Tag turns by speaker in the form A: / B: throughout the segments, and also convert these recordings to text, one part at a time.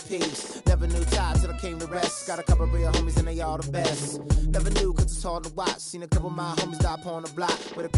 A: peace. Never knew time till I came to rest. Got a couple real homies and they all the best. Never knew cause it's hard to watch. Seen a couple of my homies die up on the block with a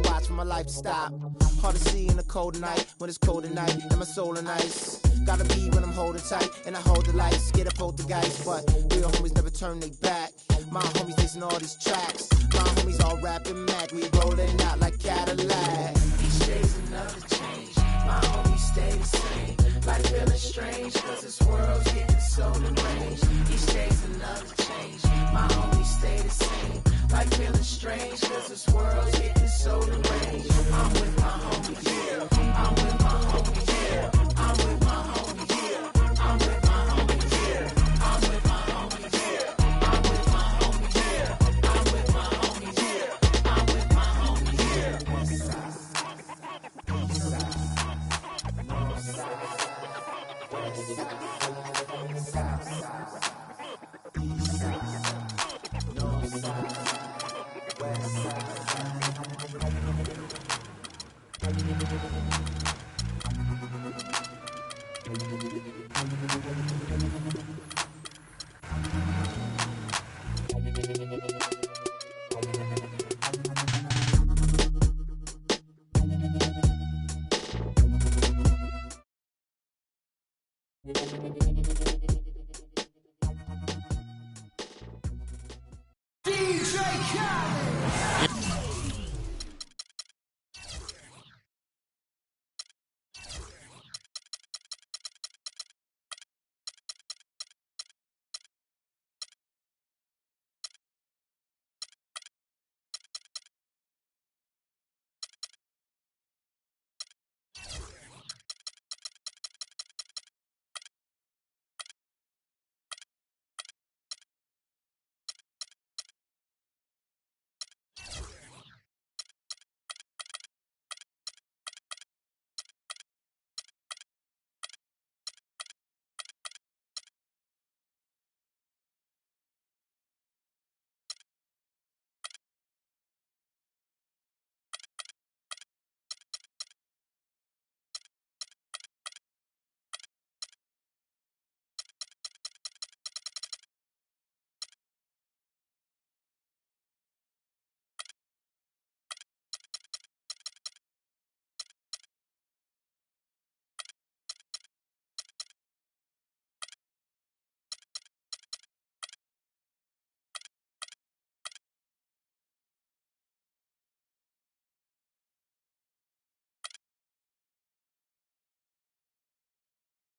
A: watch for my life to stop. Hard to see in the cold night when it's cold at night and my soul in ice. Gotta be when I'm holding tight and I hold the lights. Get a poltergeist, but real homies never turn they back. My homies listen all these tracks. My homies all rapping Mac. We rolling out like Cadillac. Each day's another change. My homies stay the same. Life feeling strange cause this world's getting so deranged. Each day's another change. My homies stay the same. Life feeling strange cause this world's getting so deranged. I'm with my homies, yeah. I'm with my homies, yeah. I'm with my homies, yeah. I'm with my homies, yeah. I'm with my homies, yeah. I'm with my homies, yeah. I'm with my homies, yeah. I'm with my homies, yeah. West side, east side, north side, west side, south side, east side, north side.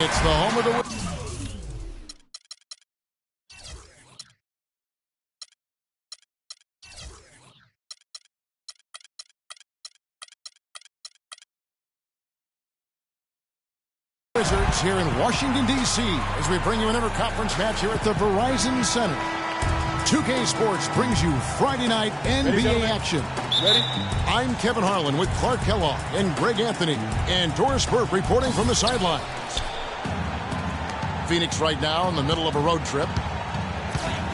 B: It's the home of the Wizards here in Washington, D.C. as we bring you an interconference match here at the Verizon Center. 2K Sports brings you Friday night NBA action.
C: Ready?
B: I'm Kevin Harlan with Clark Kellogg and Greg Anthony and Doris Burke reporting from the sidelines. Phoenix right now in the middle of a road trip.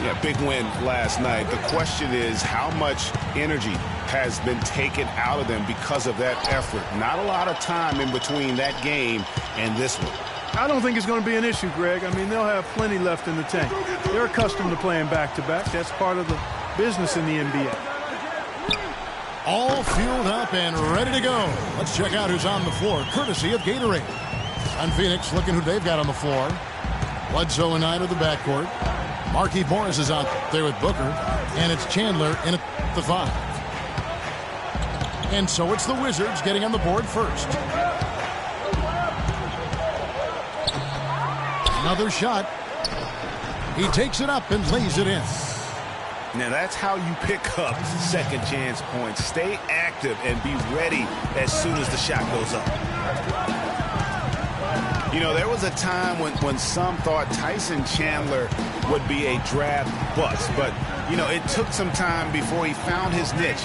C: Yeah, big win last night. The question is how much energy has been taken out of them because of that effort. Not a lot of time in between that game and this one.
D: I don't think it's going to be an issue, Greg. I mean, they'll have plenty left in the tank. They're accustomed to playing back-to-back. That's part of the business in the NBA.
B: All fueled up and ready to go. Let's check out who's on the floor, courtesy of Gatorade. On Phoenix, looking who they've got on the floor. Bledsoe and Knight of the backcourt. Markieff Morris is out there with Booker. And it's Chandler in at the 5. And so it's the Wizards getting on the board first. Another shot. He takes it up and lays it in.
C: Now that's how you pick up second chance points. Stay active and be ready as soon as the shot goes up. You know, there was a time when some thought Tyson Chandler would be a draft bust. But, you know, it took some time before he found his niche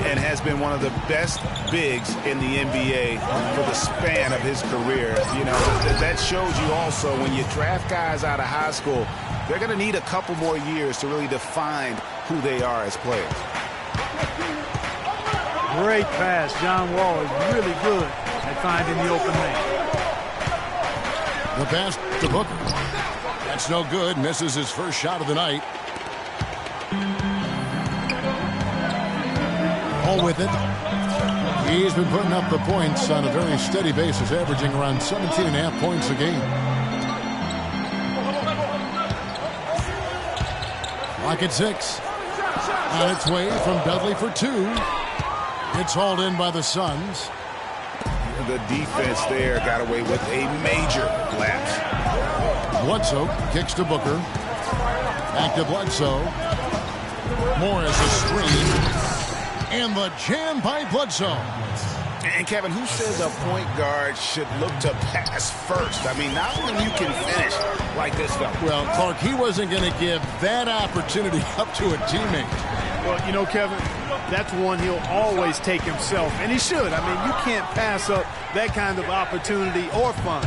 C: and has been one of the best bigs in the NBA for the span of his career. You know, that shows you also when you draft guys out of high school, they're going to need a couple more years to really define who they are as players.
D: Great pass. John Wall is really good at finding the open man.
B: The pass to Booker. That's no good. Misses his first shot of the night. All with it. He's been putting up the points on a very steady basis, averaging around 17.5 points a game. Clock at 6. On its way from Dudley for 2. It's hauled in by the Suns.
C: The defense there got away with a major lapse.
B: Bledsoe kicks to Booker. Back to Bledsoe. Morris a screen. And the jam by Bledsoe.
C: And Kevin, who says a point guard should look to pass first? I mean, not when you can finish like this fella.
B: Well, Clark, he wasn't going to give that opportunity up to a teammate.
D: Well, you know, Kevin, that's one he'll always take himself, and he should. I mean, you can't pass up that kind of opportunity or fun.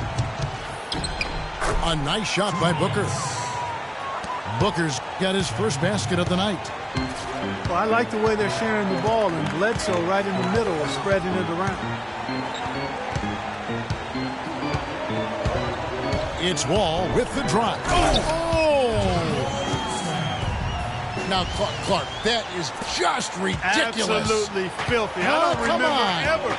B: A nice shot by Booker. Booker's got his first basket of the night.
D: Well, I like the way they're sharing the ball, and Bledsoe right in the middle of spreading it around.
B: It's Wall with the drive. Now, Clark, that is just ridiculous.
D: Absolutely filthy. I don't remember ever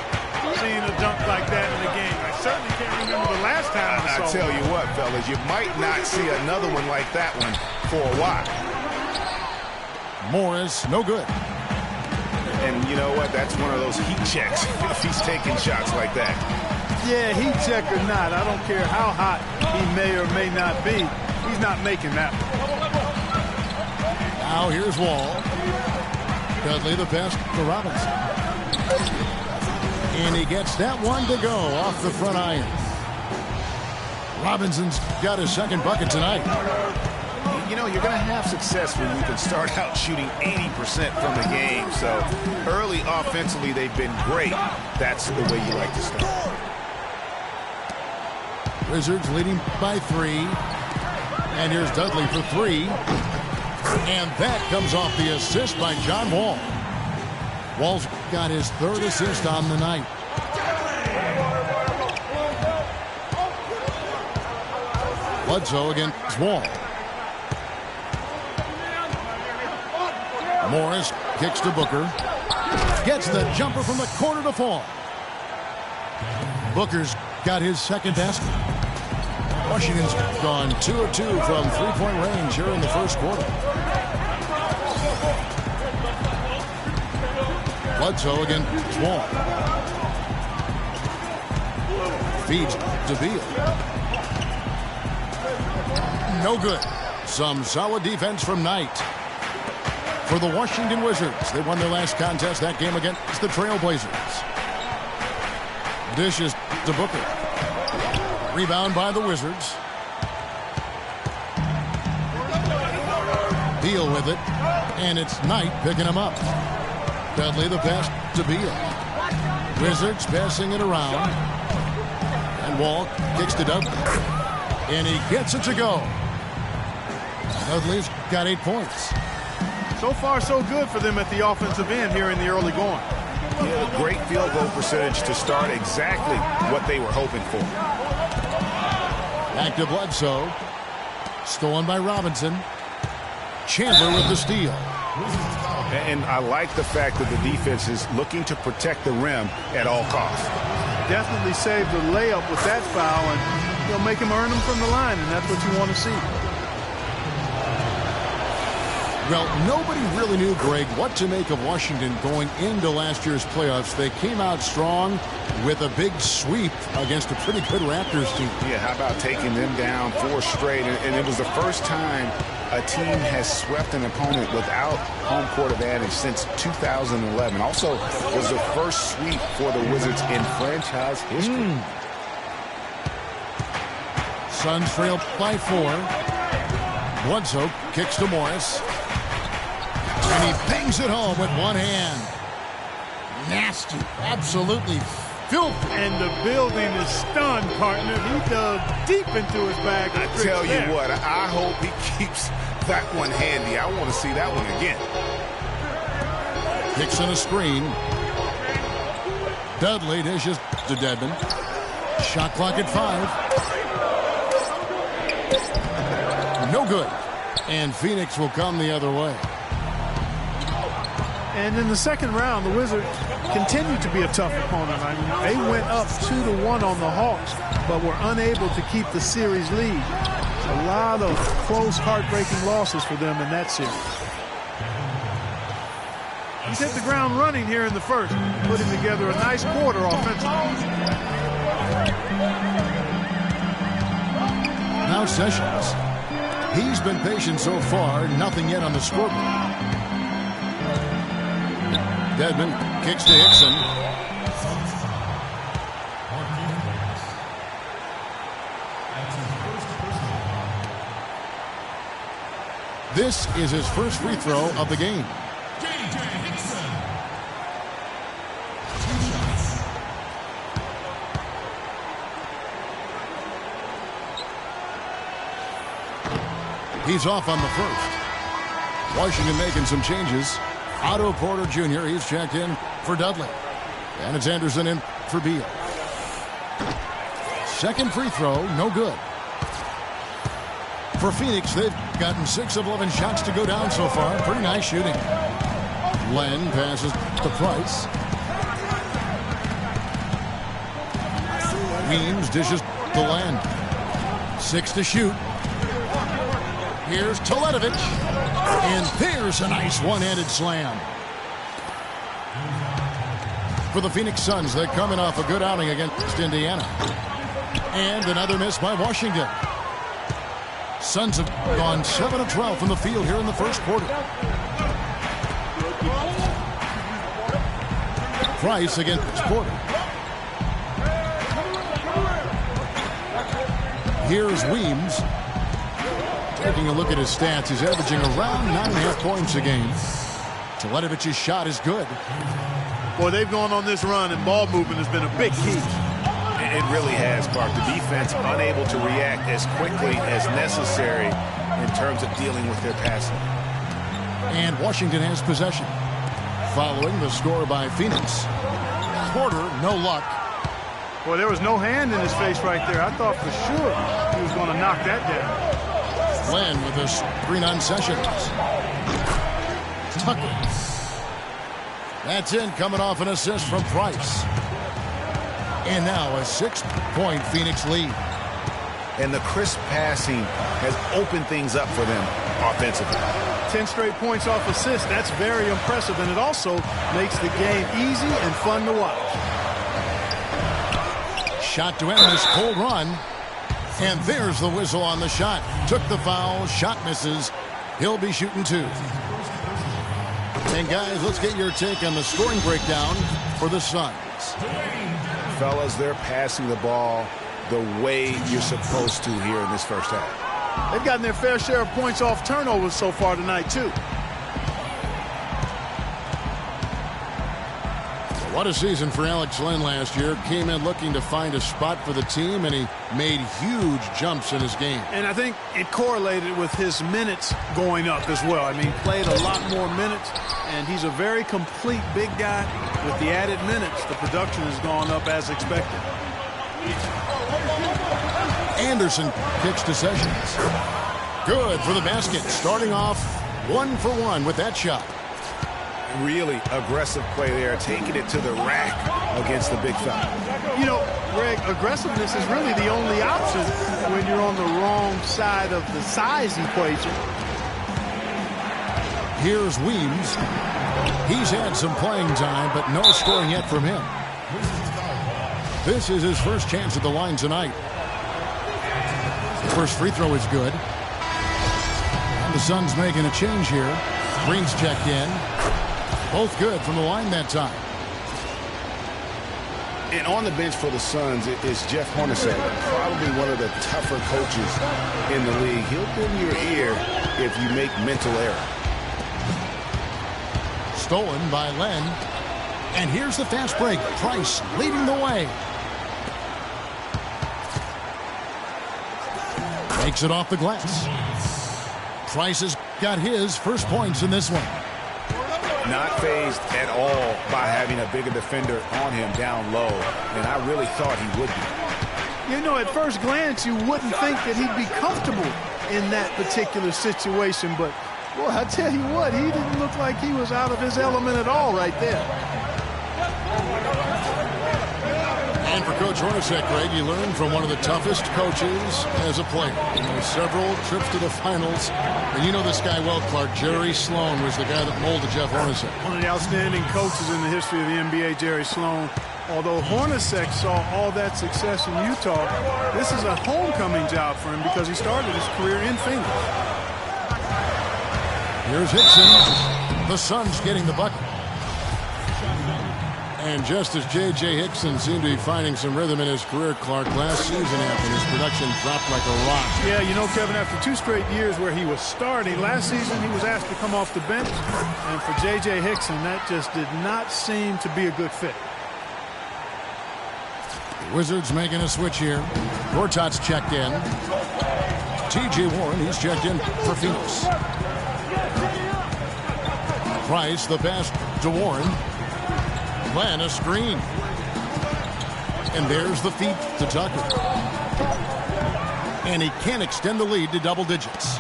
D: seeing a dunk like that in the game. I certainly can't remember the last time I saw it.
C: I tell you what, fellas, you might not see another one like that one for a while.
B: Morris, no good.
C: And you know what? That's one of those heat checks if he's taking shots like that.
D: Yeah, heat check or not, I don't care how hot he may or may not be. He's not making that one.
B: Now here's Wall. Dudley the pass to Robinson. And he gets that one to go off the front iron. Robinson's got his second bucket tonight.
C: You know, you're going to have success when you can start out shooting 80% from the game. So early offensively, they've been great. That's the way you like to start.
B: Wizards leading by 3. And here's Dudley for 3. And that comes off the assist by John Wall. Wall's got his third assist on the night. Bledsoe against Wall. Morris kicks to Booker. Gets the jumper from the corner to fall. Booker's got his second basket. Washington's gone 2 of 2 from three-point range here in the first quarter. Bledsoe against Wall. Feeds to Beal. No good. Some solid defense from Knight. For the Washington Wizards, they won their last contest, that game against the Trailblazers. Dishes to Booker. Rebound by the Wizards. Beal with it, and it's Knight picking him up. Dudley the pass to Beal. Wizards passing it around. And Wall kicks to Dudley. And he gets it to go. Dudley's got 8 points.
D: So far, so good for them at the offensive end here in the early going.
C: Yeah, great field goal percentage to start exactly what they were hoping for.
B: Back to Bledsoe. Stolen by Robinson. Chandler with the steal.
C: And I like the fact that the defense is looking to protect the rim at all costs.
D: Definitely saved the layup with that foul, and you'll make him earn them from the line, and that's what you want to see.
B: Well, nobody really knew, Greg, what to make of Washington going into last year's playoffs. They came out strong with a big sweep against a pretty good Raptors team.
C: Yeah, how about taking them down 4 straight? And it was the first time a team has swept an opponent without home court advantage since 2011. Also, was the first sweep for the Wizards in franchise history.
B: Suns trail by 4. Bledsoe kicks to Morris. And he bangs it home with one hand. Nasty. Absolutely filthy.
D: And the building is stunned, partner. He dug deep into his bag.
C: I tell you what, I hope he keeps that one handy. I want to see that one again.
B: Kicks in a screen. Dudley dishes to Dedmon. Shot clock at 5. No good. And Phoenix will come the other way.
D: And in the second round, the Wizards continued to be a tough opponent. I mean, they went up 2-1 on the Hawks, but were unable to keep the series lead. A lot of close, heartbreaking losses for them in that series. He's hit the ground running here in the first, putting together a nice quarter offensively.
B: Now Sessions. He's been patient so far, nothing yet on the scoreboard. Dedmon kicks to Hickson. This is his first free throw of the game. He's off on the first. Washington making some changes. Otto Porter Jr., he's checked in for Dudley. And it's Anderson in for Beal. Second free throw, no good. For Phoenix, they've gotten 6 of 11 shots to go down so far. Pretty nice shooting. Len passes to Price. Weems dishes to Len. 6 to shoot. Here's Teletovic. And there's a nice one-handed slam. For the Phoenix Suns, they're coming off a good outing against Indiana. And another miss by Washington. Suns have gone 7 of 12 from the field here in the first quarter. Price against Porter. Here's Weems. Taking a look at his stats, he's averaging around 9.5 points a game. Teletovic's shot is good.
D: Boy, they've gone on this run, and ball movement has been a big key.
C: It really has, Clark. The defense unable to react as quickly as necessary in terms of dealing with their passing.
B: And Washington has possession. Following the score by Phoenix. Porter, no luck.
D: Boy, there was no hand in his face right there. I thought for sure he was going to knock that down.
B: Len with a screen on Sessions. Tucker. That's in, coming off an assist from Price. And now a 6-point Phoenix lead.
C: And the crisp passing has opened things up for them offensively.
D: 10 straight points off assists. That's very impressive, and it also makes the game easy and fun to watch.
B: Shot to end this cold run. And there's the whistle on the shot. Took the foul. Shot misses. He'll be shooting 2. And guys, let's get your take on the scoring breakdown for the Suns.
C: Fellas, they're passing the ball the way you're supposed to here in this first half.
D: They've gotten their fair share of points off turnovers so far tonight, too.
B: What a season for Alex Len last year. Came in looking to find a spot for the team, and he made huge jumps in his game.
D: And I think it correlated with his minutes going up as well. I mean, played a lot more minutes, and he's a very complete big guy. With the added minutes, the production has gone up as expected.
B: Anderson kicks to Sessions. Good for the basket. Starting off 1 for 1 with that shot.
C: Really aggressive play there, taking it to the rack against the big fella.
D: You know, Greg, aggressiveness is really the only option when you're on the wrong side of the size equation.
B: Here's Weems. He's had some playing time, but no scoring yet from him. This is his first chance at the line tonight. First free throw is good. And the Suns making a change here. Green's checked in. Both good from the line that time.
C: And on the bench for the Suns is Jeff Hornacek, probably one of the tougher coaches in the league. He'll bend your ear if you make mental error.
B: Stolen by Len. And here's the fast break. Price leading the way. Makes it off the glass. Price has got his first points in this one.
C: Not fazed at all by having a bigger defender on him down low, and I really thought he would be.
D: You know, at first glance, you wouldn't think that he'd be comfortable in that particular situation. But, boy, I tell you what, he didn't look like he was out of his element at all right there.
B: And for Coach Hornacek, Greg, you learned from one of the toughest coaches as a player. You know, several trips to the finals. And you know this guy well, Clark. Jerry Sloan was the guy that molded Jeff Hornacek.
D: One of the outstanding coaches in the history of the NBA, Jerry Sloan. Although Hornacek saw all that success in Utah, this is a homecoming job for him because he started his career in Phoenix.
B: Here's Hickson. The Suns getting the bucket. And just as J.J. Hickson seemed to be finding some rhythm in his career, Clark, last season after his production dropped like a rock.
D: Yeah, you know, Kevin, after 2 straight years where he was starting, last season he was asked to come off the bench. And for J.J. Hickson, that just did not seem to be a good fit.
B: The Wizards making a switch here. Gortat's checked in. T.J. Warren, he's checked in for Phoenix. Price, the pass to Warren. Glenn, a screen. And there's the feed to Tucker. And he can't extend the lead to double digits.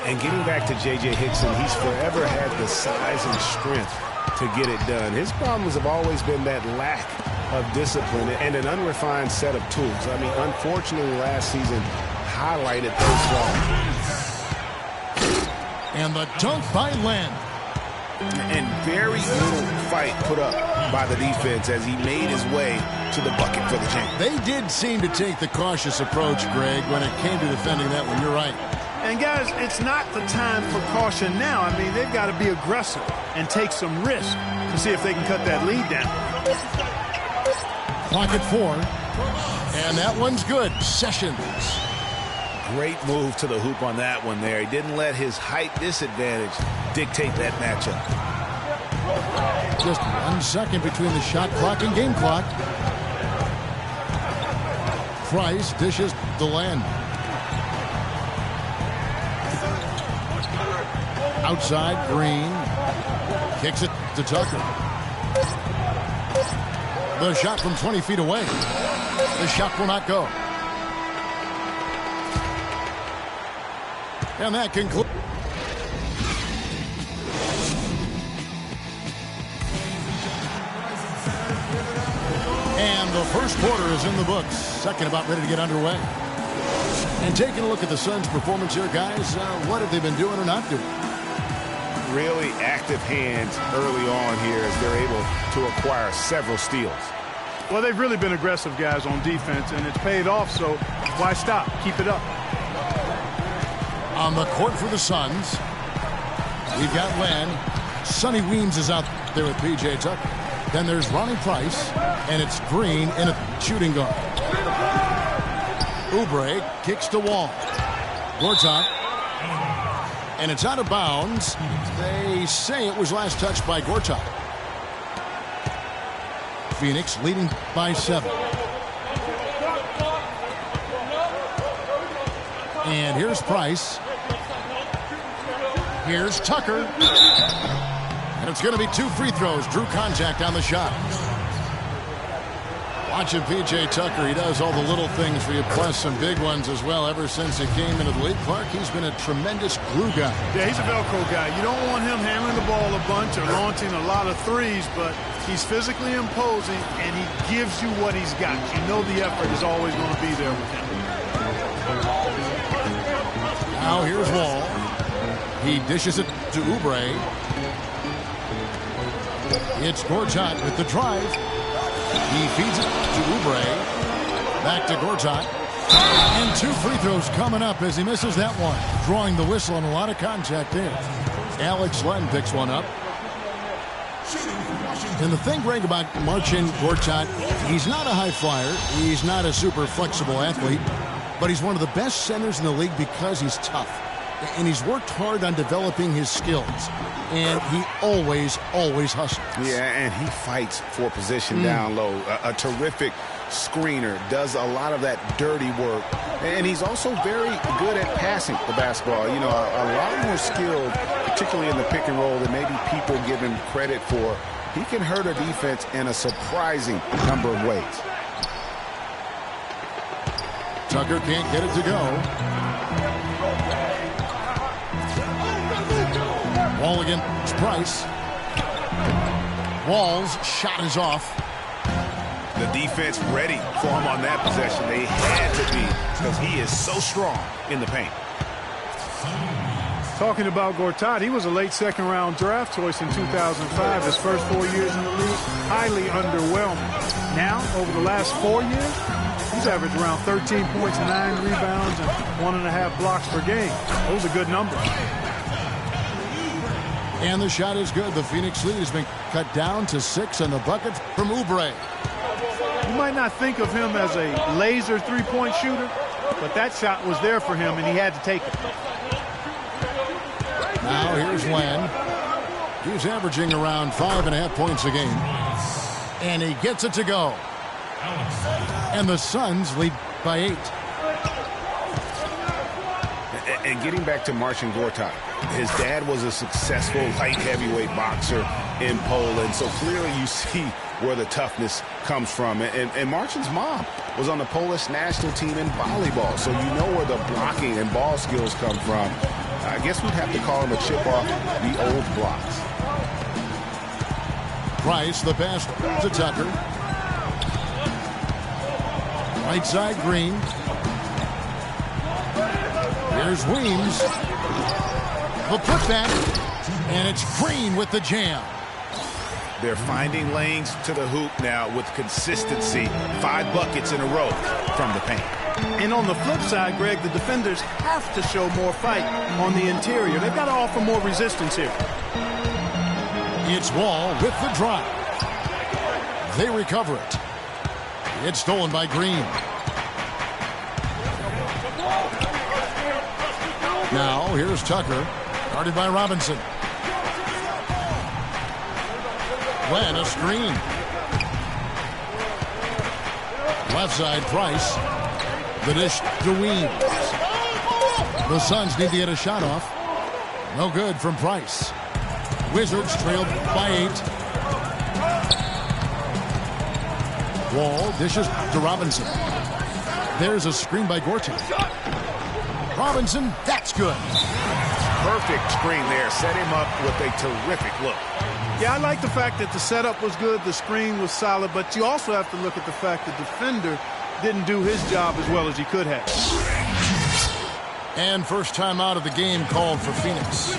C: And getting back to J.J. Hickson, he's forever had the size and strength to get it done. His problems have always been that lack of discipline and an unrefined set of tools. I mean, unfortunately, last season highlighted those flaws.
B: And the dunk by Len.
C: And very little fight put up by the defense as he made his way to the bucket for the jam.
B: They did seem to take the cautious approach, Greg, when it came to defending that one. You're right.
D: And, guys, it's not the time for caution now. I mean, they've got to be aggressive and take some risk to see if they can cut that lead down.
B: Clock at 4. And that one's good. Sessions.
C: Great move to the hoop on that one there. He didn't let his height disadvantage dictate that matchup.
B: Just 1 second between the shot clock and game clock. Price dishes the land. Outside, Green. Kicks it to Tucker. The shot from 20 feet away. The shot will not go. And that concludes. And the first quarter is in the books. Second about ready to get underway. And taking a look at the Suns' performance here, guys, what have they been doing or not doing?
C: Really active hands early on here as they're able to acquire several steals.
D: Well, they've really been aggressive, guys, on defense, and it's paid off, so why stop? Keep it up.
B: On the court for the Suns, we've got Len. Sonny Weems is out there with P.J. Tucker. Then there's Ronnie Price, and it's Green in a shooting guard. Oubre kicks to Wall. Gortat. And it's out of bounds. They say it was last touched by Gortat. Phoenix leading by 7. And here's Price. Here's Tucker. And it's going to be 2 free throws. Drew contact on the shot. Watching P.J. Tucker, he does all the little things for you, plus some big ones as well. Ever since he came into the league, Clark, he's been a tremendous glue guy.
D: Yeah, he's a Velcro guy. You don't want him handling the ball a bunch or launching a lot of threes, but he's physically imposing, and he gives you what he's got. You know the effort is always going to be there with him.
B: Now here's Wall. He dishes it to Oubre. It's Gortat with the drive. He feeds it to Oubre. Back to Gortat. And 2 free throws coming up as he misses that one. Drawing the whistle and a lot of contact there. Alex Len picks one up. And the thing, Greg, about Marcin Gortat, he's not a high flyer. He's not a super flexible athlete. But he's one of the best centers in the league because he's tough. And he's worked hard on developing his skills. And he always hustles.
C: Yeah, and he fights for position down low. A terrific screener, does a lot of that dirty work. And he's also very good at passing the basketball. You know, a lot more skilled, particularly in the pick and roll, than maybe people give him credit for. He can hurt a defense in a surprising number of ways.
B: Tucker can't get it to go. Wall against Price. Wall's shot is off.
C: The defense ready for him on that possession. They had to be, because he is so strong in the paint.
D: Talking about Gortat, he was a late second-round draft choice in 2005. His first 4 years in the league, highly underwhelming. Now, over the last 4 years, he's averaged around 13 points, 9 rebounds, and 1.5 blocks per game. Those are good numbers.
B: And the shot is good. The Phoenix lead has been cut down to 6, and the bucket from Oubre.
D: You might not think of him as a laser three-point shooter, but that shot was there for him, and he had to take it.
B: Now here's Len. He's averaging around 5.5 points a game. And he gets it to go. And the Suns lead by 8.
C: And getting back to Marcin Gortat, his dad was a successful light heavyweight boxer in Poland, so clearly you see where the toughness comes from. And Marcin's mom was on the Polish national team in volleyball, so you know where the blocking and ball skills come from. I guess we'd have to call him a chip off the old blocks.
B: Price, the pass to Tucker. Right side, Green. Here's Weems. The putback, and it's Green with the jam.
C: They're finding lanes to the hoop now with consistency. 5 buckets in a row from the paint.
D: And on the flip side, Greg, the defenders have to show more fight on the interior. They've got to offer more resistance here.
B: It's Wall with the drive. They recover it. It's stolen by Green. Now here's Tucker, guarded by Robinson. Len, a screen. Left side, Price. The dish to Weems. The Suns need to get a shot off. No good from Price. Wizards trailed by 8. Wall dishes to Robinson. There's a screen by Gortat. Robinson, that's good.
C: Perfect screen there. Set him up with a terrific look.
D: Yeah, I like the fact that the setup was good, the screen was solid, but you also have to look at the fact the defender didn't do his job as well as he could have.
B: And first time out of the game called for Phoenix.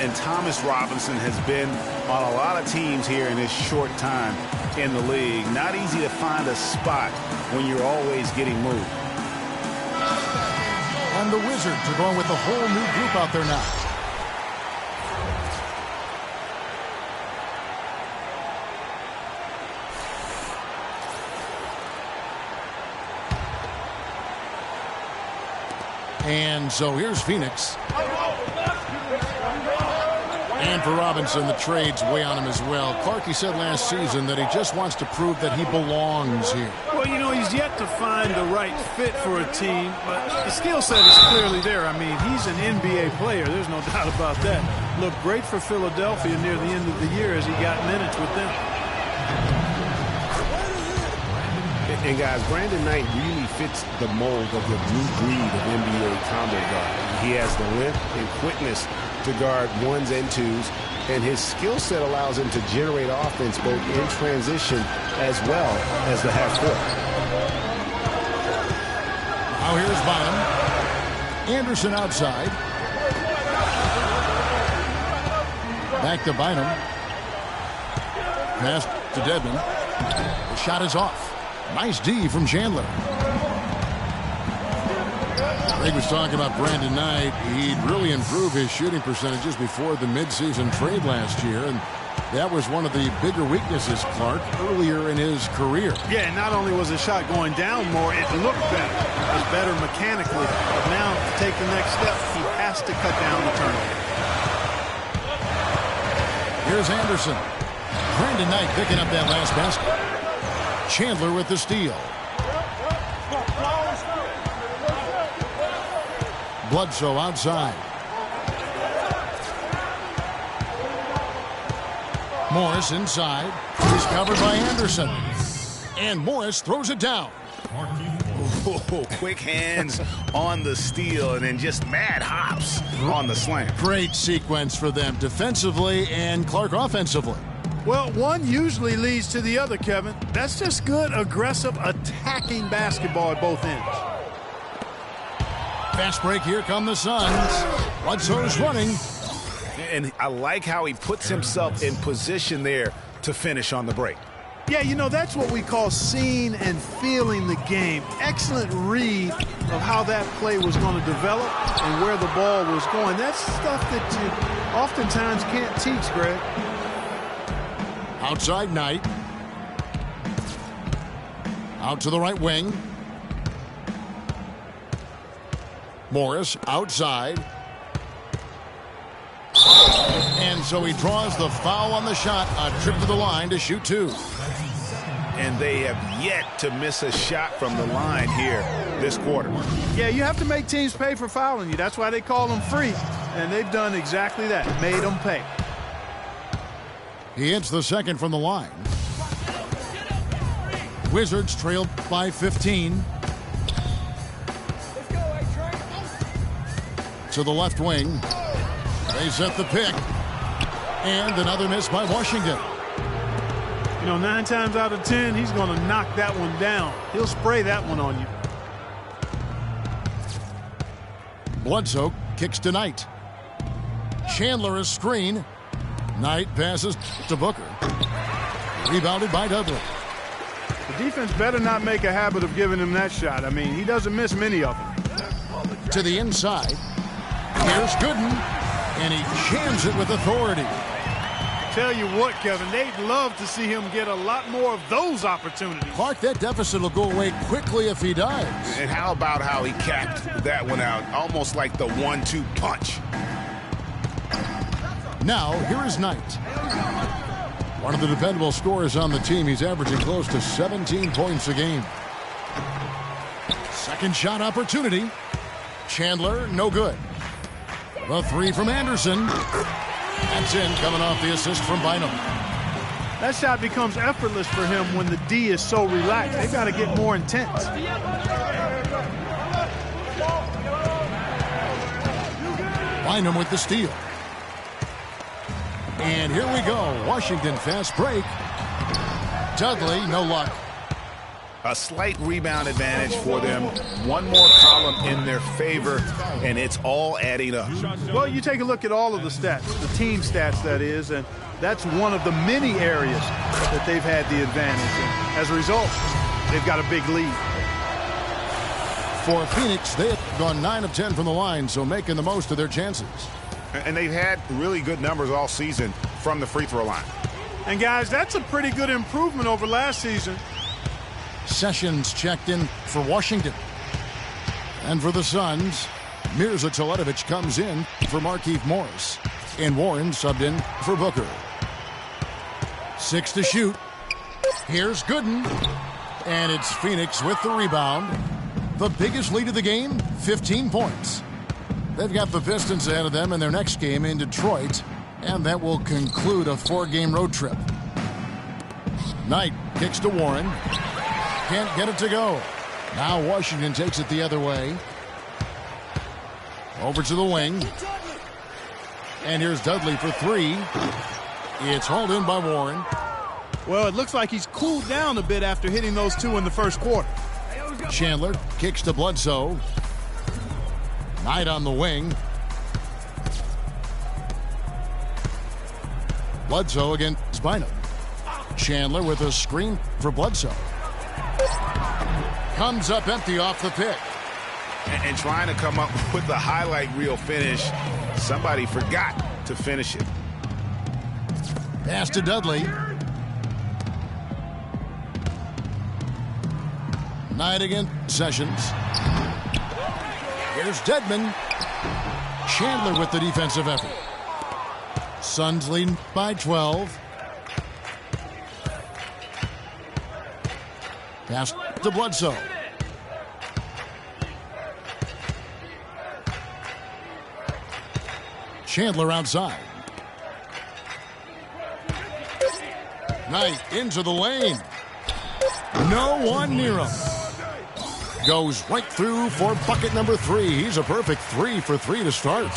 C: And Thomas Robinson has been on a lot of teams here in his short time in the league. Not easy to find a spot when you're always getting moved.
B: And the Wizards are going with a whole new group out there now. And so here's Phoenix. And for Robinson, the trade's way on him as well. Clarkie said last season that he just wants to prove that he belongs here.
D: Well, you know, he's yet to find the right fit for a team, but the skill set is clearly there. I mean, he's an NBA player. There's no doubt about that. Looked great for Philadelphia near the end of the year as he got minutes with them.
C: And guys, Brandon Knight really fits the mold of the new breed of NBA combo guard. He has the length and quickness to guard ones and twos, and his skill set allows him to generate offense both in transition as well as the half court.
B: Now here's Bynum. Anderson outside. Back to Bynum. Pass to Dedmon. The shot is off. Nice D from Chandler. Greg was talking about Brandon Knight. He'd really improved his shooting percentages before the midseason trade last year, and that was one of the bigger weaknesses, Clark, earlier in his career.
D: Yeah, and not only was his shot going down more, it looked better. It was better mechanically. But now, to take the next step, he has to cut down the turnover.
B: Here's Anderson. Brandon Knight picking up that last basket. Chandler with the steal. Bledsoe outside. Morris inside. He's covered by Anderson. And Morris throws it down.
C: Oh, quick hands on the steal and then just mad hops on the slam.
B: Great sequence for them defensively and Clark offensively.
D: Well, one usually leads to the other, Kevin. That's just good, aggressive, attacking basketball at both ends.
B: Fast break, here come the Suns. Bledsoe's running.
C: And I like how he puts himself in position there to finish on the break.
D: Yeah, you know, that's what we call seeing and feeling the game. Excellent read of how that play was going to develop and where the ball was going. That's stuff that you oftentimes can't teach, Greg.
B: Outside Knight. Out to the right wing. Morris outside. And so he draws the foul on the shot. A trip to the line to shoot two.
C: And they have yet to miss a shot from the line here this quarter.
D: Yeah, you have to make teams pay for fouling you. That's why they call them free. And they've done exactly that, made them pay.
B: He hits the second from the line. Wizards trailed by 15. To the left wing. They set the pick. And another miss by Washington.
D: You know, 9 times out of 10, he's going to knock that one down. He'll spray that one on you.
B: Bledsoe kicks to Knight. Chandler a screen. Knight passes to Booker. Rebounded by Dudley.
D: The defense better not make a habit of giving him that shot. I mean, he doesn't miss many of them.
B: To the inside. Here's Gooden. And he jams it with authority.
D: Tell you what, Kevin, they'd love to see him get a lot more of those opportunities.
B: Clark, that deficit will go away quickly if he does.
C: And how about how he capped that one out, almost like the 1-2 punch.
B: Now, here is Knight. One of the dependable scorers on the team. He's averaging close to 17 points a game. Second shot opportunity. Chandler, no good. The three from Anderson. That's in, coming off the assist from Bynum.
D: That shot becomes effortless for him when the D is so relaxed. They've got to get more intense.
B: Bynum with the steal. And here we go. Washington fast break. Dudley, no luck.
C: A slight rebound advantage for them. One more column in their favor, and it's all adding up.
D: Well, you take a look at all of the stats, the team stats, that is, and that's one of the many areas that they've had the advantage. And as a result, they've got a big lead.
B: For Phoenix, they have gone 9 of 10 from the line, so making the most of their chances.
C: And they've had really good numbers all season from the free throw line.
D: And, guys, that's a pretty good improvement over last season.
B: Sessions checked in for Washington. And for the Suns, Mirza Teletovic comes in for Markieff Morris. And Warren subbed in for Booker. 6 to shoot. Here's Gooden. And it's Phoenix with the rebound. The biggest lead of the game, 15 points. They've got the Pistons ahead of them in their next game in Detroit. And that will conclude a 4-game road trip. Knight kicks to Warren. Can't get it to go. Now Washington takes it the other way. Over to the wing. And here's Dudley for 3. It's hauled in by Warren.
D: Well, it looks like he's cooled down a bit after hitting those 2 in the first quarter.
B: Chandler kicks to Bledsoe. Knight on the wing. Bledsoe against Bynum. Chandler with a screen for Bledsoe. Comes up empty off the pick.
C: And trying to come up with the highlight reel finish, somebody forgot to finish it.
B: Pass to Dudley. Knight against Sessions. Here's Dedmon. Chandler with the defensive effort. Suns leading by 12. Pass to Bledsoe. Chandler outside. Knight into the lane. No one near him. goes right through for bucket number 3. He's a perfect 3 for 3 to start.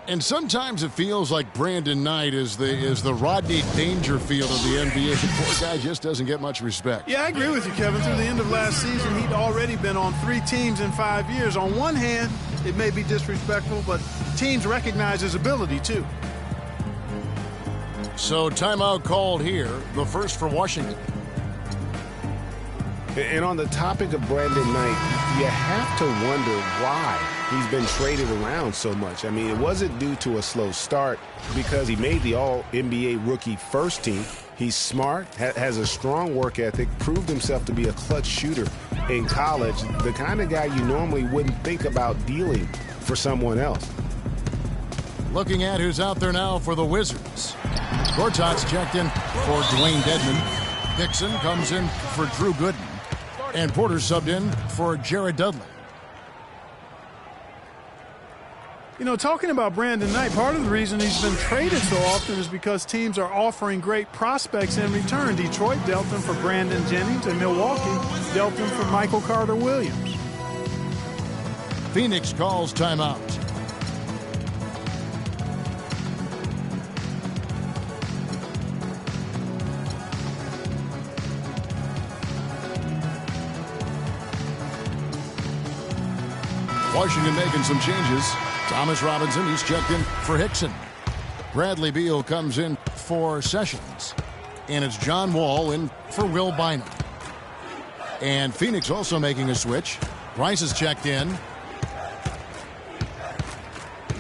B: And sometimes it feels like Brandon Knight is the Rodney Dangerfield of the NBA. The poor guy just doesn't get much respect.
D: Yeah, I agree with you, Kevin. Through the end of last season, he'd already been on 3 teams in 5 years. On one hand, it may be disrespectful, but teams recognize his ability, too.
B: So timeout called here, the first for Washington.
C: And on the topic of Brandon Knight, you have to wonder why he's been traded around so much. I mean, it wasn't due to a slow start because he made the All-NBA rookie first team. He's smart, has a strong work ethic, proved himself to be a clutch shooter in college, the kind of guy you normally wouldn't think about dealing for someone else.
B: Looking at who's out there now for the Wizards. Gortat's checked in for Dwayne Dedmon. Dixon comes in for Drew Gooden. And Porter subbed in for Jared Dudley.
D: You know, talking about Brandon Knight, part of the reason he's been traded so often is because teams are offering great prospects in return. Detroit dealt him for Brandon Jennings, and Milwaukee dealt him for Michael Carter-Williams.
B: Phoenix calls timeout. Washington making some changes. Thomas Robinson, he's checked in for Hickson. Bradley Beal comes in for Sessions. And it's John Wall in for Will Bynum. And Phoenix also making a switch. Rice is checked in.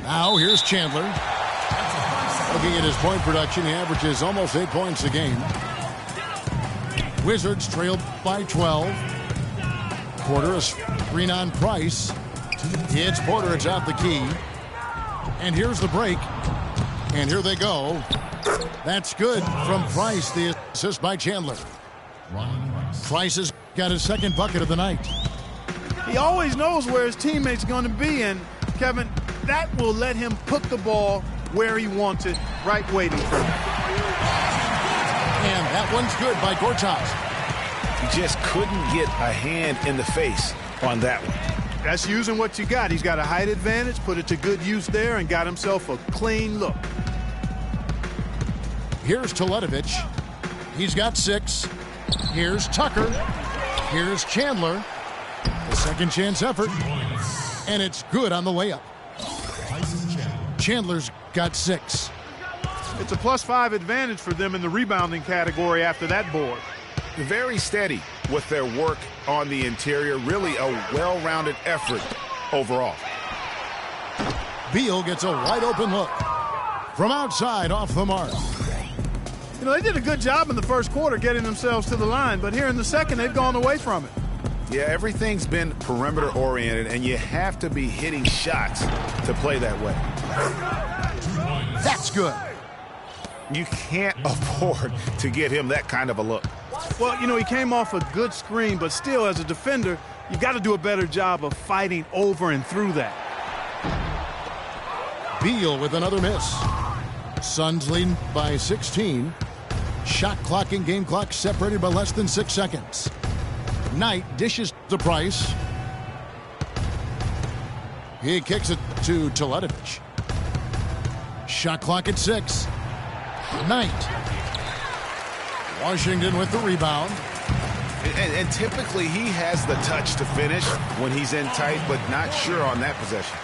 B: Now here's Chandler. Looking at his point production, he averages almost 8 points a game. Wizards trailed by 12. Porter is screen on Price. It's Porter, it's out the key. And here's the break. And here they go. That's good from Price, the assist by Chandler. Price has got his second bucket of the night.
D: He always knows where his teammate's going to be, and Kevin, that will let him put the ball where he wants it, right waiting for him.
B: And that one's good by Gortat.
C: He just couldn't get a hand in the face on that one.
D: That's using what you got. He's got a height advantage, put it to good use there, and got himself a clean look.
B: Here's Teletovic. He's got 6. Here's Tucker. Here's Chandler. The second chance effort. And it's good on the layup. Chandler's got 6.
D: It's a +5 advantage for them in the rebounding category after that board.
C: Very steady with their work on the interior. Really a well-rounded effort overall.
B: Beal gets a wide-open look. From outside, off the mark.
D: You know, they did a good job in the first quarter getting themselves to the line, but here in the second, they've gone away from it.
C: Yeah, everything's been perimeter-oriented, and you have to be hitting shots to play that way.
B: That's good.
C: You can't afford to get him that kind of a look.
D: Well, you know, he came off a good screen, but still, as a defender, you got to do a better job of fighting over and through that.
B: Beal with another miss. Suns lead by 16. Shot clock and game clock separated by less than 6 seconds. Knight dishes to Price. He kicks it to Teletovic. Shot clock at 6. Knight. Washington with the rebound.
C: And typically he has the touch to finish when he's in tight, but not sure on that possession.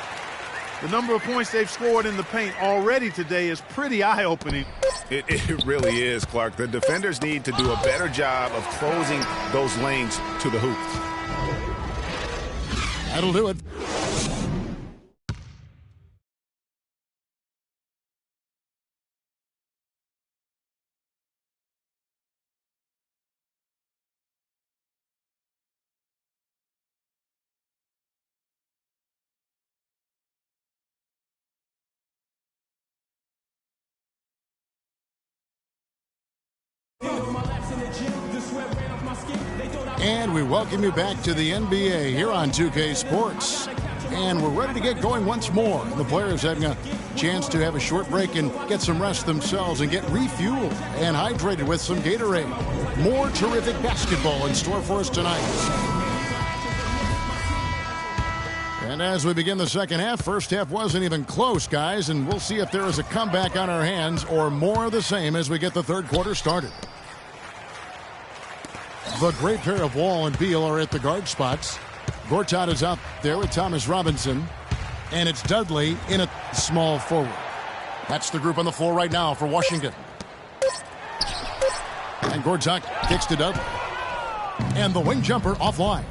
D: The number of points they've scored in the paint already today is pretty eye-opening.
C: It really is, Clark. The defenders need to do a better job of closing those lanes to the hoop.
B: That'll do it. And we welcome you back to the NBA here on 2K Sports. And we're ready to get going once more. The players having a Chance to have a short break and get some rest themselves and get refueled and hydrated with some Gatorade. More terrific basketball in store for us tonight. And as we begin the second half, first half wasn't even close, guys, and we'll see if there is a comeback on our hands or more of the same as we get the third quarter started. The great pair of Wall and Beal are at the guard spots. Gortat is out there with Thomas Robinson. And it's Dudley in a small forward. That's the group on the floor right now for Washington. And Gortat kicks to Dudley. And the wing jumper offline.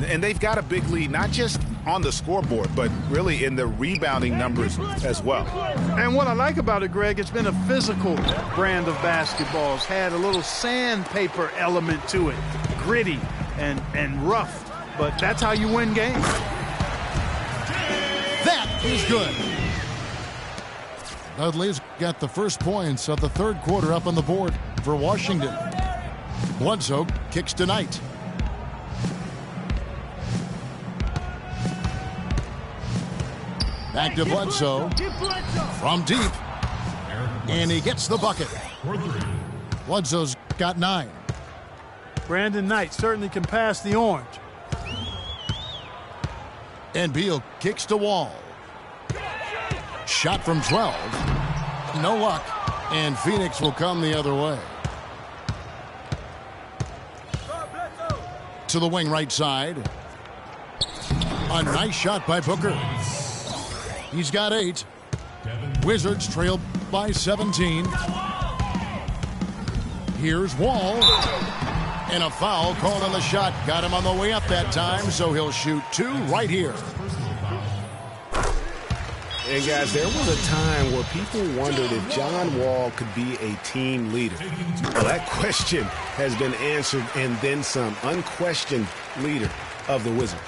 C: And they've got a big lead, not just on the scoreboard, but really in the rebounding numbers as well.
D: And what I like about it, Greg, it's been a physical brand of basketball. It's had a little sandpaper element to it. Gritty and rough. But that's how you win games.
B: That is good. Dudley's got the first points of the third quarter up on the board for Washington. Bledsoe kicks to Knight. Back to Bledsoe from deep. And he gets the bucket. Bledsoe's got 9.
D: Brandon Knight certainly can pass the orange.
B: And Beal kicks to Wall. Shot from 12. No luck. And Phoenix will come the other way. To the wing right side. A nice shot by Booker. He's got 8. Wizards trailed by 17. Here's Wall. And a foul called on the shot. Got him on the way up that time, so he'll shoot 2 right here.
C: And guys, there was a time where people wondered if John Wall could be a team leader. Well, that question has been answered and then some. Unquestioned leader of the Wizards.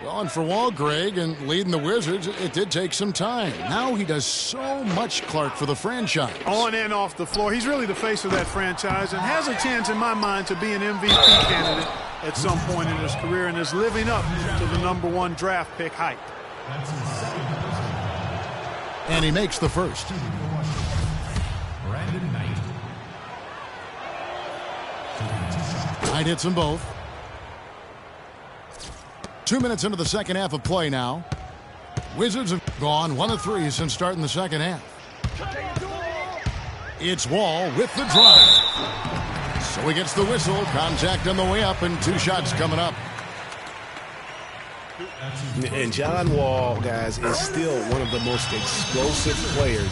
B: Well, and for Wall, Greg, and leading the Wizards, it did take some time. Now he does so much, Clark, for the franchise.
D: On and off the floor. He's really the face of that franchise and has a chance, in my mind, to be an MVP candidate at some point in his career and is living up to the #1 draft pick hype.
B: And he makes the first. Knight hits them both. 2 minutes into the second half of play now. Wizards have gone 1 of 3 since starting the second half. It's Wall with the drive. So he gets the whistle. Contact on the way up and 2 shots coming up.
C: And John Wall, guys, is still one of the most explosive players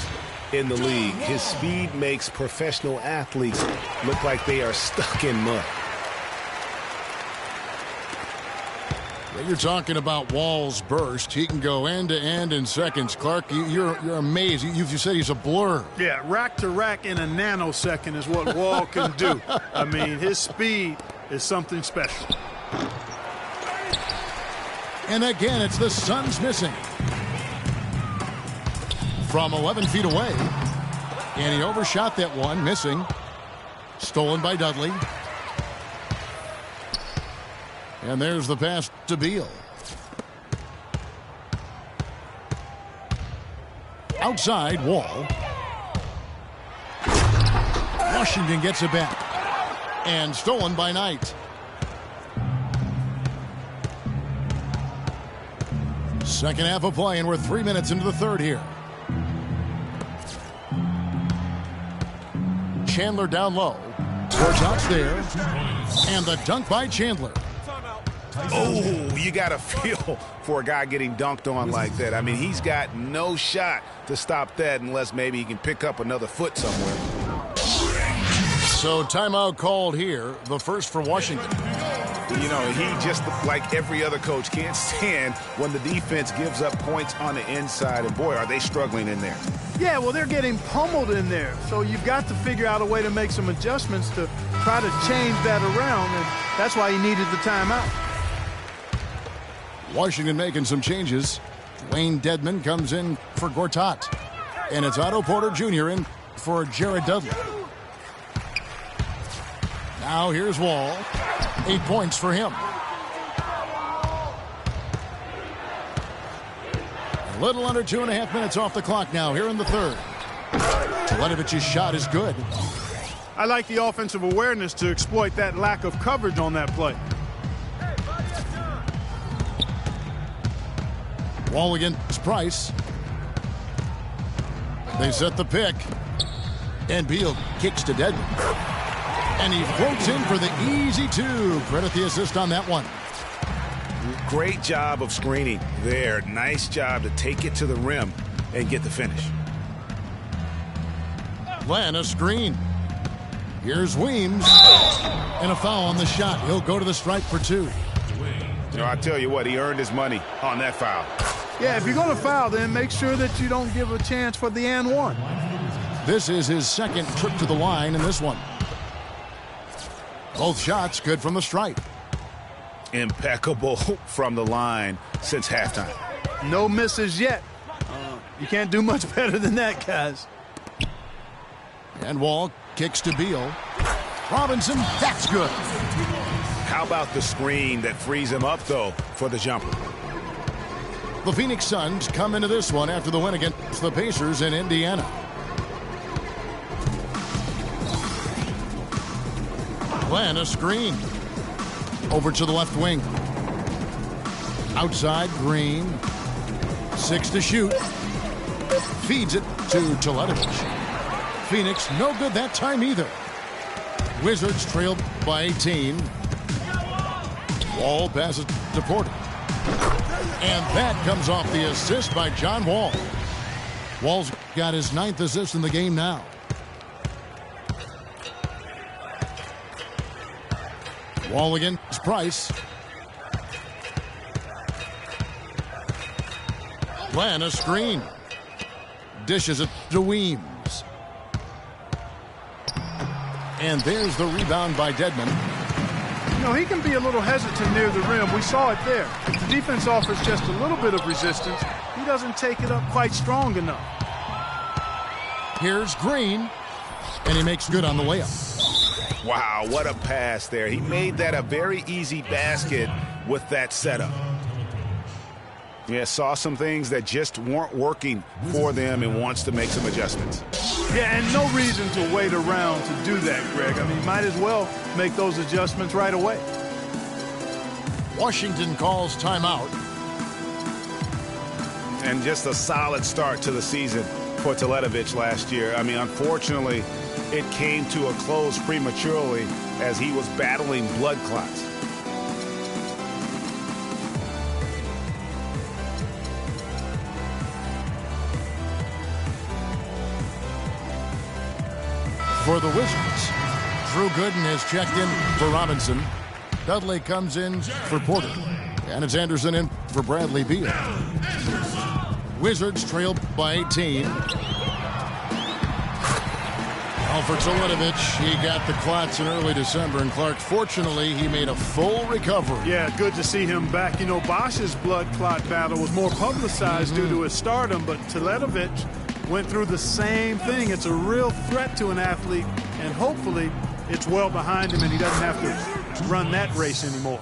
C: in the league. His speed makes professional athletes look like they are stuck in mud.
B: You're talking about Wall's burst. He can go end to end in seconds. Clark, you're amazed. You said he's a blur.
D: Yeah, rack to rack in a nanosecond is what Wall can do. I mean, his speed is something special.
B: And again, it's the Suns missing. From 11 feet away. And he overshot that one, missing. Stolen by Dudley. And there's the pass to Beal. Outside, Wall. Washington gets it back. And stolen by Knight. Second half of play, and we're 3 minutes into the third here. Chandler down low. Gortat's there. And the dunk by Chandler.
C: Oh, you got to feel for a guy getting dunked on like that. I mean, he's got no shot to stop that unless maybe he can pick up another foot somewhere.
B: So timeout called here, the first for Washington.
C: You know, he just, like every other coach, can't stand when the defense gives up points on the inside. And, boy, are they struggling in there.
D: Yeah, well, they're getting pummeled in there. So you've got to figure out a way to make some adjustments to try to change that around. And that's why he needed the timeout.
B: Washington making some changes. Wayne Dedman comes in for Gortat. And it's Otto Porter Jr. in for Jared Dudley. Now here's Wall. 8 points for him. Little under 2.5 minutes off the clock now here in the third. Ledovich's shot is good.
D: I like the offensive awareness to exploit that lack of coverage on that play.
B: Wall against Price. They set the pick. And Beal kicks to Dedmon. And he floats in for the easy two. Credit the assist on that one.
C: Great job of screening there. Nice job to take it to the rim and get the finish.
B: Atlanta screen. Here's Weems. And a foul on the shot. He'll go to the stripe for two.
C: You know, I tell you what, he earned his money on that foul.
D: Yeah, if you're going to foul, then make sure that you don't give a chance for the and one.
B: This is his second trip to the line in this one. Both shots good from the stripe.
C: Impeccable from the line since halftime.
D: No misses yet. You can't do much better than that, guys.
B: And Wall kicks to Beal. Robinson, that's good.
C: How about the screen that frees him up, though, for the jumper?
B: The Phoenix Suns come into this one after the win against the Pacers in Indiana. Atlanta screen. Over to the left wing. Outside, Green. 6 to shoot. Feeds it to Ledovic. Phoenix, no good that time either. Wizards trail by 18. Wall passes to Porter. And that comes off the assist by John Wall. Wall's got his 9th assist in the game now. Wall against Price. Atlanta screen. Dishes it to Weems. And there's the rebound by Dedmon.
D: You know, he can be a little hesitant near the rim. We saw it there. If the defense offers just a little bit of resistance, he doesn't take it up quite strong enough.
B: Here's Green. And he makes good on the layup.
C: Wow, what a pass there. He made that a very easy basket with that setup. Yeah, saw some things that just weren't working for them and wants to make some adjustments.
D: Yeah, and no reason to wait around to do that, Greg. I mean, might as well make those adjustments right away.
B: Washington calls timeout.
C: And just a solid start to the season for Ledovic last year. I mean, unfortunately, it came to a close prematurely as he was battling blood clots.
B: For the Wizards, Drew Gooden has checked in for Robinson. Dudley comes in for Porter. And it's Anderson in for Bradley Beal. Wizards trail by 18. For Ledovic, he got the clots in early December, and Clark, fortunately, he made a full recovery.
D: Yeah, good to see him back. You know, Bosch's blood clot battle was more publicized due to his stardom, but Ledovic went through the same thing. It's a real threat to an athlete, and hopefully it's well behind him and he doesn't have to run that race anymore.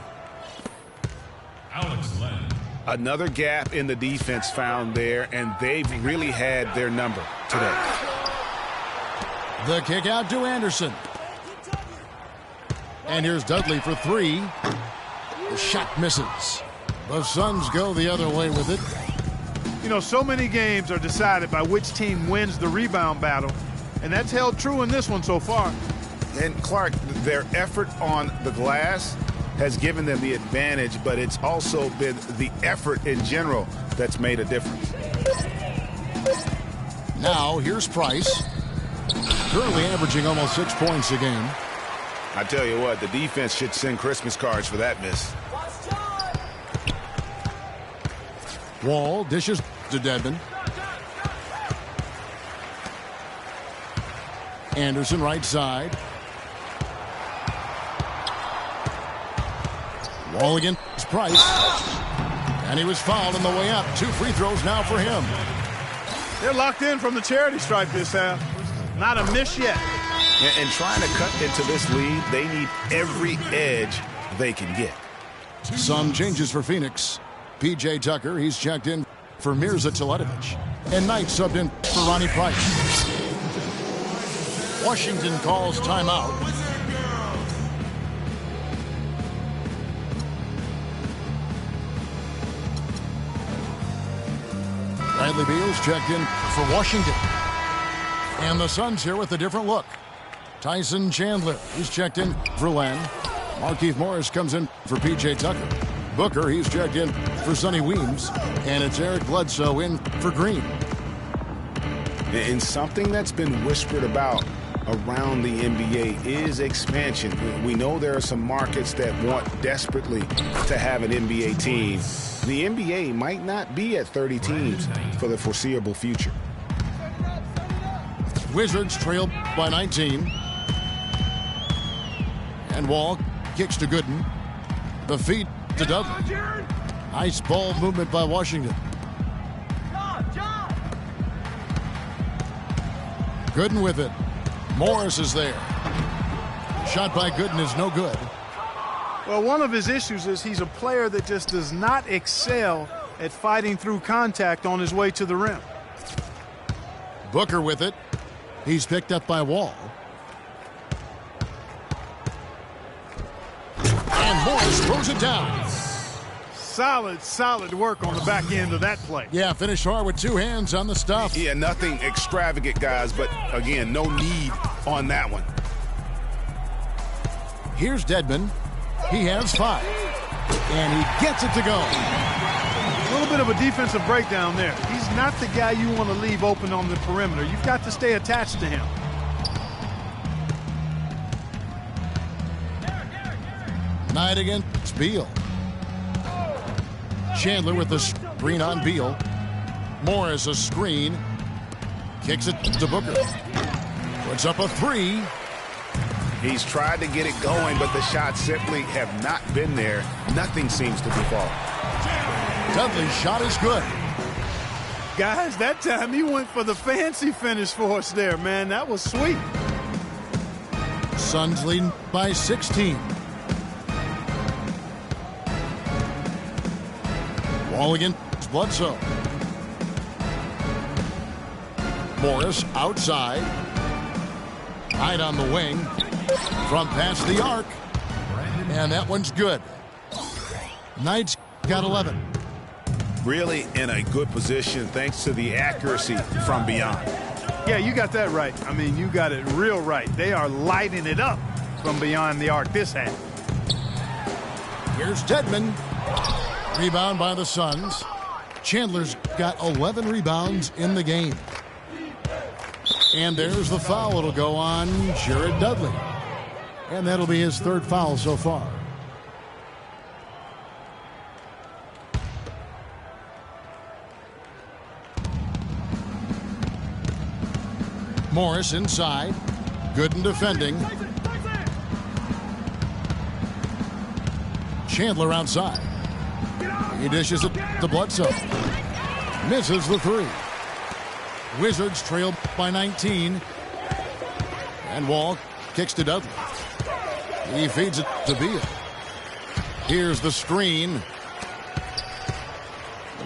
C: Another gap in the defense found there, and they've really had their number today.
B: The kick out to Anderson. And here's Dudley for three. The shot misses. The Suns go the other way with it.
D: You know, so many games are decided by which team wins the rebound battle, and that's held true in this one so far.
C: And Clark, their effort on the glass has given them the advantage, but it's also been the effort in general that's made a difference.
B: Now here's Price. Currently averaging almost 6 points a game.
C: I tell you what, the defense should send Christmas cards for that miss.
B: Wall dishes to Dedmon. Anderson right side. Wall against Price. And he was fouled on the way up. 2 free throws now for him.
D: They're locked in from the charity stripe this half. Not a miss yet.
C: And trying to cut into this lead, they need every edge they can get.
B: Some changes for Phoenix. P.J. Tucker, he's checked in for Mirza Teletovic. And Knight subbed in for Ronnie Price. Washington calls timeout. Bradley Beal's checked in for Washington. And the Suns here with a different look. Tyson Chandler, he's checked in for Len. Markieff Morris comes in for P.J. Tucker. Booker, he's checked in for Sonny Weems. And it's Eric Bledsoe in for Green.
C: And something that's been whispered about around the NBA is expansion. We know there are some markets that want desperately to have an NBA team. The NBA might not be at 30 teams for the foreseeable future.
B: Wizards trail by 19. And Wall kicks to Gooden. The feed to Dudley. Nice ball movement by Washington. Gooden with it. Morris is there. Shot by Gooden is no good.
D: Well, one of his issues is he's a player that just does not excel at fighting through contact on his way to the rim.
B: Booker with it. He's picked up by Wall. And Morris throws it down.
D: Solid work on the back end of that play.
B: Yeah, finished hard with two hands on the stuff.
C: Yeah, nothing extravagant, guys, but again, no need on that one.
B: Here's Dedmon. He has 5. And he gets it to go.
D: A little bit of a defensive breakdown there. He's not the guy you want to leave open on the perimeter. You've got to stay attached to him.
B: Knight against Beal. Chandler with the screen on Beal. Morris a screen. Kicks it to Booker. Puts up a 3.
C: He's tried to get it going, but the shots simply have not been there. Nothing seems to be falling.
B: Dudley's shot is good.
D: Guys, that time he went for the fancy finish for us there, man. That was sweet.
B: Suns leading by 16. Wall against Bledsoe. Morris outside. Knight on the wing. From past the arc. And that one's good. Knight's got 11.
C: Really in a good position thanks to the accuracy from beyond.
D: Yeah, you got that right. I mean, you got it real right. They are lighting it up from beyond the arc this half.
B: Here's Dedmon. Rebound by the Suns. Chandler's got 11 rebounds in the game. And there's the foul. It'll go on Jared Dudley. And that'll be his 3rd foul so far. Morris inside. Gooden defending. Chandler outside. He dishes it to Bledsoe. Misses the 3. Wizards trail by 19. And Wall kicks to Dudley. He feeds it to Beal. Here's the screen.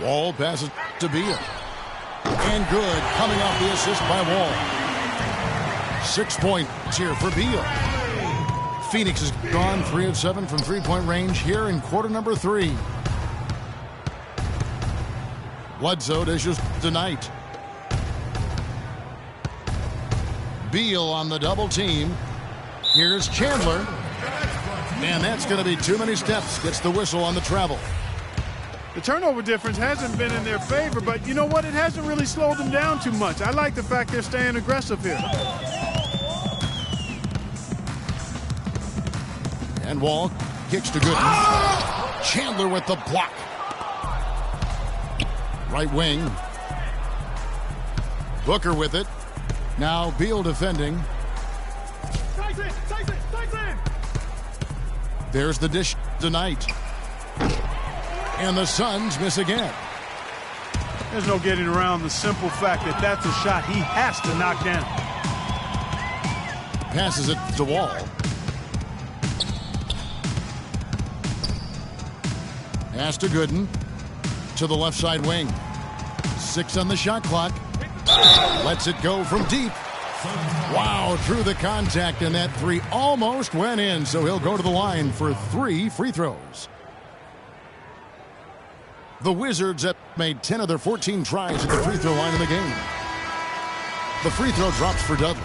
B: Wall passes to Beal. And good, coming off the assist by Wall. 6 points here for Beal. Phoenix has gone 3 of 7 from three-point range here in quarter number 3. Bledsoe dishes to Knight. Beal on the double team. Here's Chandler. And that's going to be too many steps. Gets the whistle on the travel.
D: The turnover difference hasn't been in their favor, but you know what? It hasn't really slowed them down too much. I like the fact they're staying aggressive here.
B: And Wall kicks to Gooden. Chandler with the block. Right wing. Booker with it. Now Beal defending. There's the dish tonight. And the Suns miss again.
D: There's no getting around the simple fact that that's a shot he has to knock down.
B: Passes it to Wall. Pass to Gooden. To the left side wing. 6 on the shot clock. Lets it go from deep. Wow, through the contact, and that 3 almost went in, so he'll go to the line for 3 free throws. The Wizards have made 10 of their 14 tries at the free throw line in the game. The free throw drops for Dudley.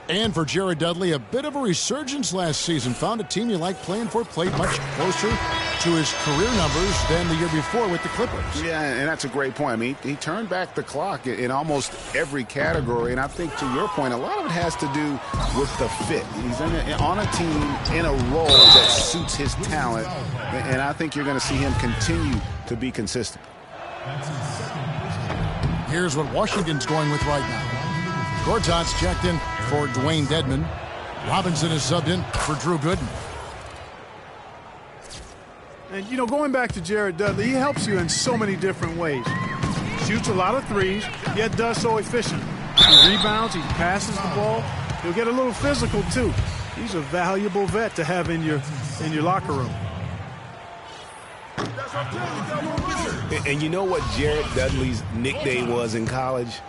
B: And for Jared Dudley, a bit of a resurgence last season. Found a team you like playing for, played much closer to his career numbers than the year before with the Clippers.
C: Yeah, and that's a great point. I mean, he turned back the clock in almost every category, and I think to your point, a lot of it has to do with the fit. He's on a team in a role that suits his talent, and I think you're going to see him continue to be consistent.
B: Here's what Washington's going with right now. Gortat's checked in for Dwayne Dedmon. Robinson is subbed in for Drew Gooden.
D: And, you know, going back to Jared Dudley, he helps you in so many different ways. Shoots a lot of threes, yet does so efficiently. He rebounds, he passes the ball. He'll get a little physical, too. He's a valuable vet to have in your locker room.
C: And you know what Jared Dudley's nickname was in college?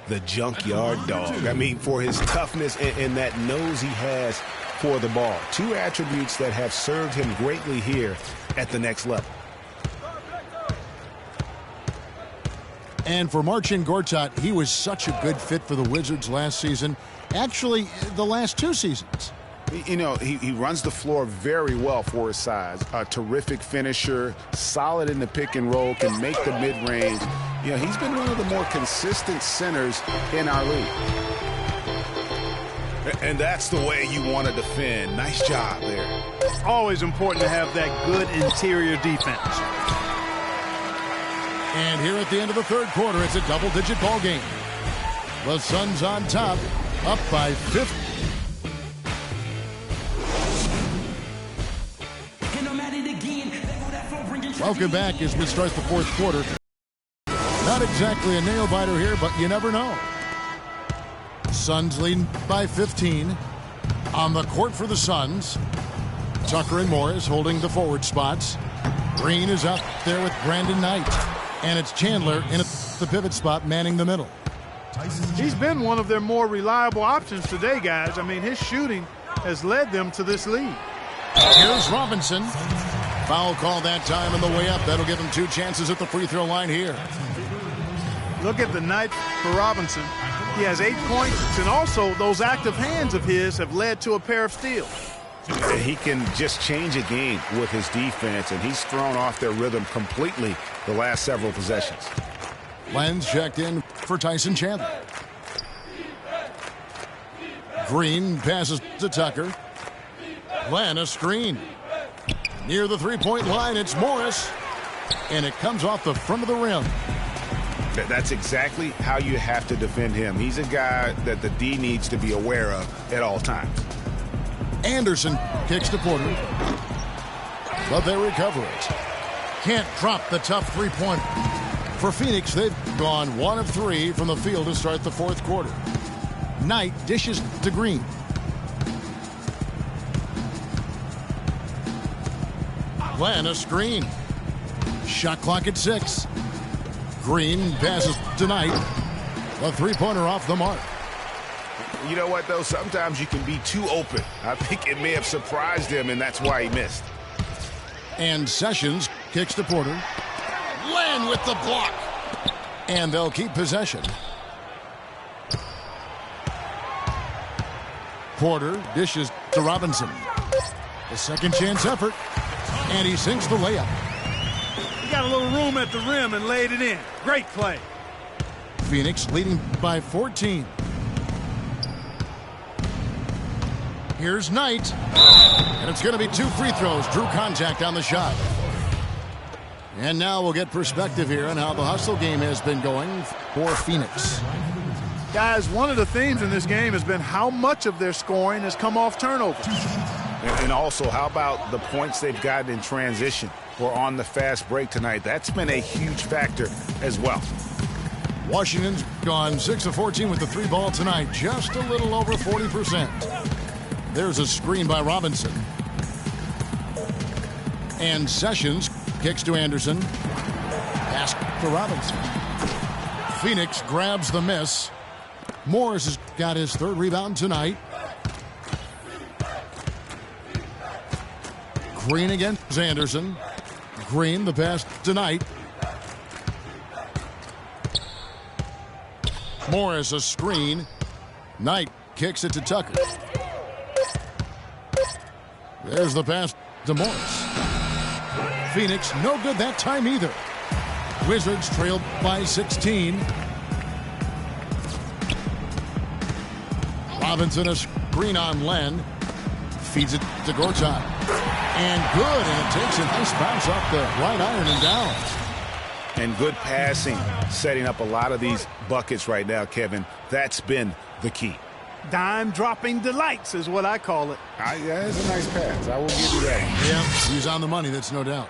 C: The junkyard dog. I mean, for his toughness and that nose he has for the ball. 2 attributes that have served him greatly here at the next level.
B: And for Marcin Gortat, he was such a good fit for the Wizards last season. Actually, the last 2 seasons.
C: You know, he runs the floor very well for his size. A terrific finisher, solid in the pick and roll, can make the mid-range. You know, he's been one of the more consistent centers in our league. And that's the way you want to defend. Nice job there.
D: Always important to have that good interior defense.
B: And here at the end of the 3rd quarter, it's a double-digit ball game. The Suns on top, up by 50. Welcome back as we start the 4th quarter. Not exactly a nail-biter here, but you never know. Suns leading by 15. On the court for the Suns, Tucker and Morris holding the forward spots. Green is out there with Brandon Knight. And it's Chandler in the pivot spot manning the middle.
D: He's been one of their more reliable options today, guys. I mean, his shooting has led them to this lead.
B: Here's Robinson. Foul call that time on the way up. That'll give him 2 chances at the free throw line here.
D: Look at the night for Robinson. He has 8 points, and also those active hands of his have led to a pair of steals.
C: He can just change a game with his defense, and he's thrown off their rhythm completely the last several possessions.
B: Lenz checked in for Tyson Chandler. Green passes to Tucker. Len, a screen. Near the 3-point line, it's Morris. And it comes off the front of the rim.
C: That's exactly how you have to defend him. He's a guy that the D needs to be aware of at all times.
B: Anderson kicks to Porter. But they recover it. Can't drop the tough 3-pointer. For Phoenix, they've gone 1 of 3 from the field to start the 4th quarter. Knight dishes to Green. Glenn, a screen. Shot clock at 6. Green passes to Knight. A 3-pointer off the mark.
C: You know what, though? Sometimes you can be too open. I think it may have surprised him, and that's why he missed.
B: And Sessions kicks to Porter. Len with the block. And they'll keep possession. Porter dishes to Robinson. A second chance effort. And he sinks the layup.
D: He got a little room at the rim and laid it in. Great play.
B: Phoenix leading by 14. Here's Knight. And it's going to be 2 free throws. Drew contact on the shot. And now we'll get perspective here on how the hustle game has been going for Phoenix.
D: Guys, one of the themes in this game has been how much of their scoring has come off turnovers.
C: And also, how about the points they've gotten in transition or on the fast break tonight? That's been a huge factor as well.
B: Washington's gone 6 of 14 with the 3 ball tonight, just a little over 40%. There's a screen by Robinson. And Sessions kicks to Anderson. Pass pass to Robinson. Phoenix grabs the miss. Morris has got his third rebound tonight. Green against Anderson. Green the pass tonight. Morris a screen. Knight kicks it to Tucker. There's the pass to Morris. Phoenix no good that time either. Wizards trailed by 16. Robinson a screen on Len. Feeds it to Gortat. And good, and it takes a nice bounce off the right iron and down.
C: And good passing, setting up a lot of these buckets right now, Kevin. That's been the key.
D: Dime-dropping delights is what I call it.
C: Yeah, it's a nice pass. I will give you that.
B: Yeah, he's on the money, that's no doubt.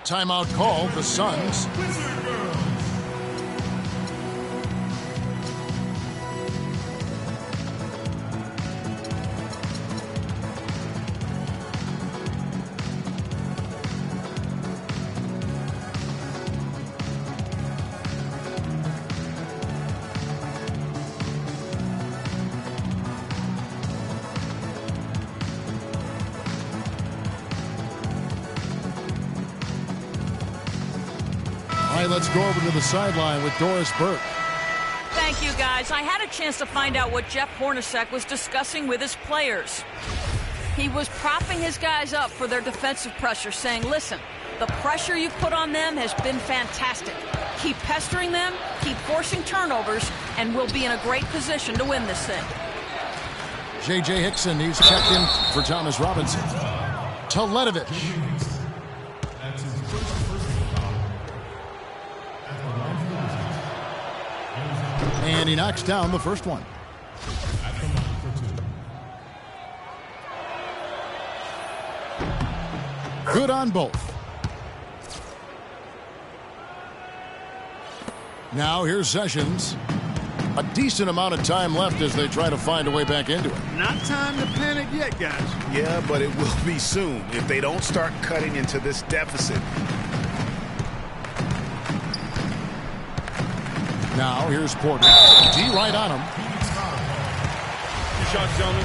B: Timeout called, the Suns. Let's go over to the sideline with Doris Burke.
E: Thank you, guys. I had a chance to find out what Jeff Hornacek was discussing with his players. He was propping his guys up for their defensive pressure, saying, listen, the pressure you put on them has been fantastic. Keep pestering them, keep forcing turnovers, and we'll be in a great position to win this thing.
B: J.J. Hickson, he's checked in for Thomas Robinson. Teletovic. And he knocks down the first one. Good on both. Now here's Sessions. A decent amount of time left as they try to find a way back into it.
D: Not time to panic yet, guys.
C: Yeah, but it will be soon if they don't start cutting into this deficit.
B: Now here's Porter. D right on him.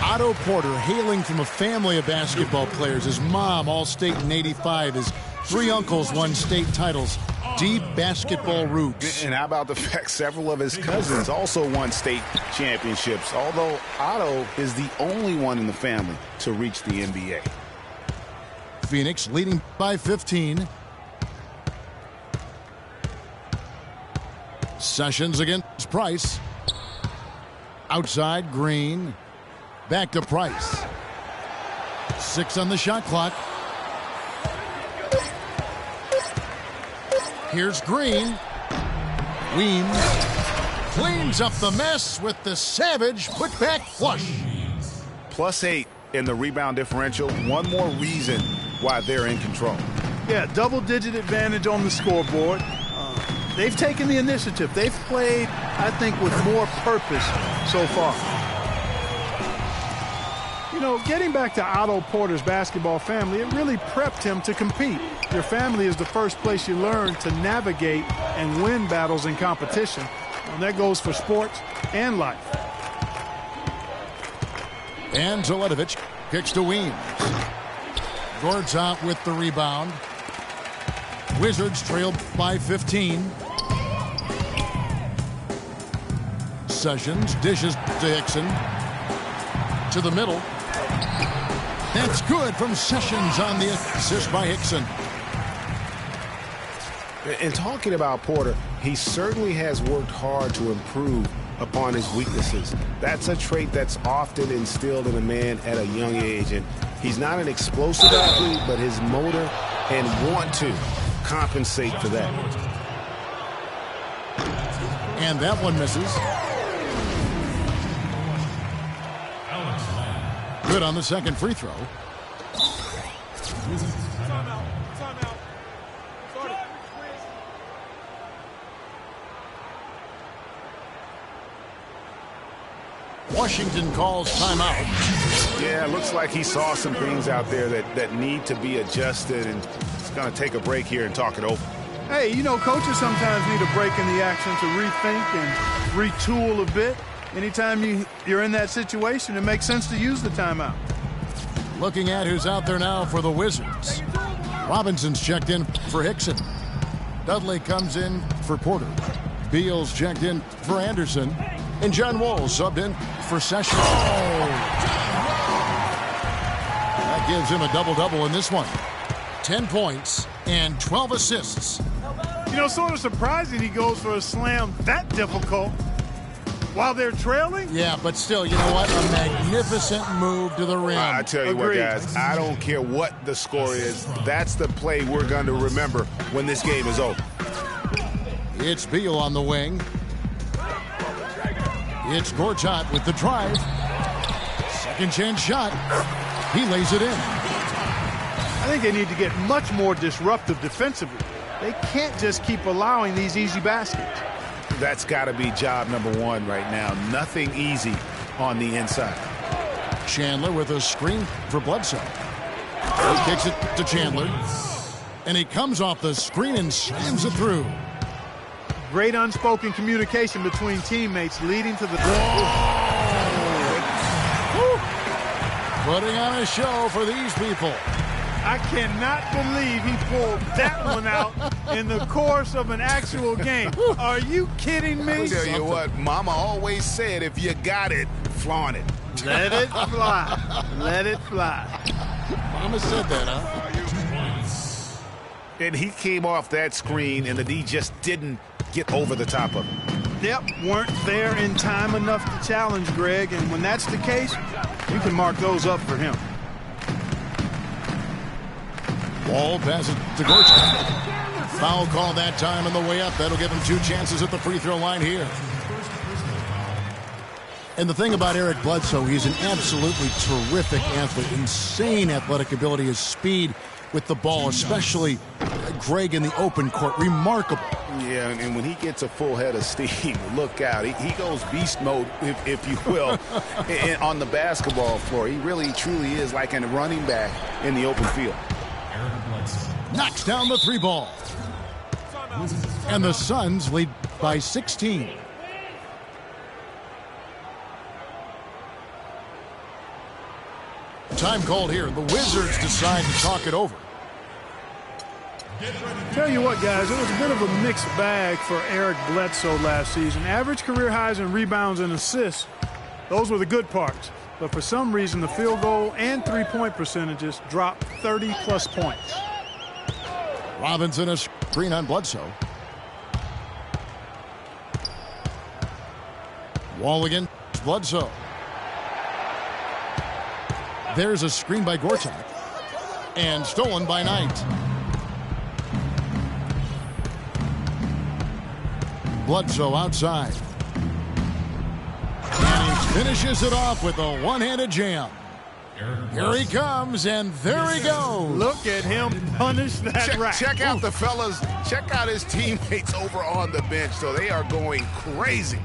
B: Otto Porter, hailing from a family of basketball players. His mom, All-State in '85. His three uncles won state titles. Deep basketball roots.
C: And how about the fact several of his cousins also won state championships, although Otto is the only one in the family to reach the NBA.
B: Phoenix leading by 15. Sessions against Price. Outside, Green. Back to Price. 6 on the shot clock. Here's Green. Weems cleans up the mess with the savage putback flush.
C: +8 in the rebound differential. One more reason why they're in control.
D: Yeah, double-digit advantage on the scoreboard. They've taken the initiative. They've played, I think, with more purpose so far. You know, getting back to Otto Porter's basketball family, it really prepped him to compete. Your family is the first place you learn to navigate and win battles in competition. And that goes for sports and life.
B: And Teletovic kicks to Weems. Gortat with the rebound. Wizards trailed by 15. Sessions dishes to Hickson. To the middle. That's good from Sessions on the assist by Hickson.
C: In talking about Porter, he certainly has worked hard to improve upon his weaknesses. That's a trait that's often instilled in a man at a young age. And he's not an explosive athlete, but his motor and want to compensate for that.
B: And that one misses. Good on the second free throw. Washington calls timeout.
C: Yeah, it looks like he saw some things out there that need to be adjusted, and it's going to take a break here and talk it over.
D: Hey, you know, coaches sometimes need a break in the action to rethink and retool a bit. Anytime you're in that situation, it makes sense to use the timeout.
B: Looking at who's out there now for the Wizards. Robinson's checked in for Hickson. Dudley comes in for Porter. Beal's checked in for Anderson. And John Wall subbed in for Sessions. That gives him a double-double in this one. 10 points and 12 assists.
D: You know, sort of surprising he goes for a slam that difficult while they're trailing.
B: Yeah, but still, you know what? A magnificent move to the rim.
C: I tell you what, guys, I don't care what the score is. That's the play we're going to remember when this game is over.
B: It's Beal on the wing. It's Gortat with the drive. Second chance shot. He lays it in.
D: I think they need to get much more disruptive defensively. They can't just keep allowing these easy baskets.
C: That's got to be job number one right now. Nothing easy on the inside.
B: Chandler with a screen for Bledsoe. He kicks it to Chandler. And he comes off the screen and slams it through.
D: Great unspoken communication between teammates leading to the...
B: Putting on a show for these people.
D: I cannot believe he pulled that one out in the course of an actual game. Are you kidding me?
C: I'll tell you what, Mama always said, if you got it, flaunt it.
D: Let it fly. Let it fly.
B: Mama said that, huh?
C: And he came off that screen, and the D just didn't get over the top of it.
D: Yep, weren't there in time enough to challenge Greg, and when that's the case, you can mark those up for him.
B: Wall passes to Gortat. Foul call that time on the way up. That'll give him 2 chances at the free throw line here. And the thing about Eric Bledsoe, he's an absolutely terrific athlete. Insane athletic ability, his speed with the ball, especially Greg in the open court. Remarkable.
C: Yeah, and when he gets a full head of steam, look out. He goes beast mode, if you will, on the basketball floor. He really, truly is like a running back in the open field.
B: Knocks down the 3 ball. And the Suns lead by 16. Time called here. The Wizards decide to talk it over.
D: Tell you what, guys, it was a bit of a mixed bag for Eric Bledsoe last season. Average career highs in rebounds and assists. Those were the good parts. But for some reason, the field goal and three-point percentages dropped 30-plus points.
B: Robinson a screen on Bledsoe. Wall against Bledsoe. There's a screen by Gortat. And stolen by Knight. Bledsoe outside. And he finishes it off with a one-handed jam. Here he comes, and there he goes.
D: Look at him punish that rack.
C: Check out the fellas. Check out his teammates over on the bench. So they are going crazy.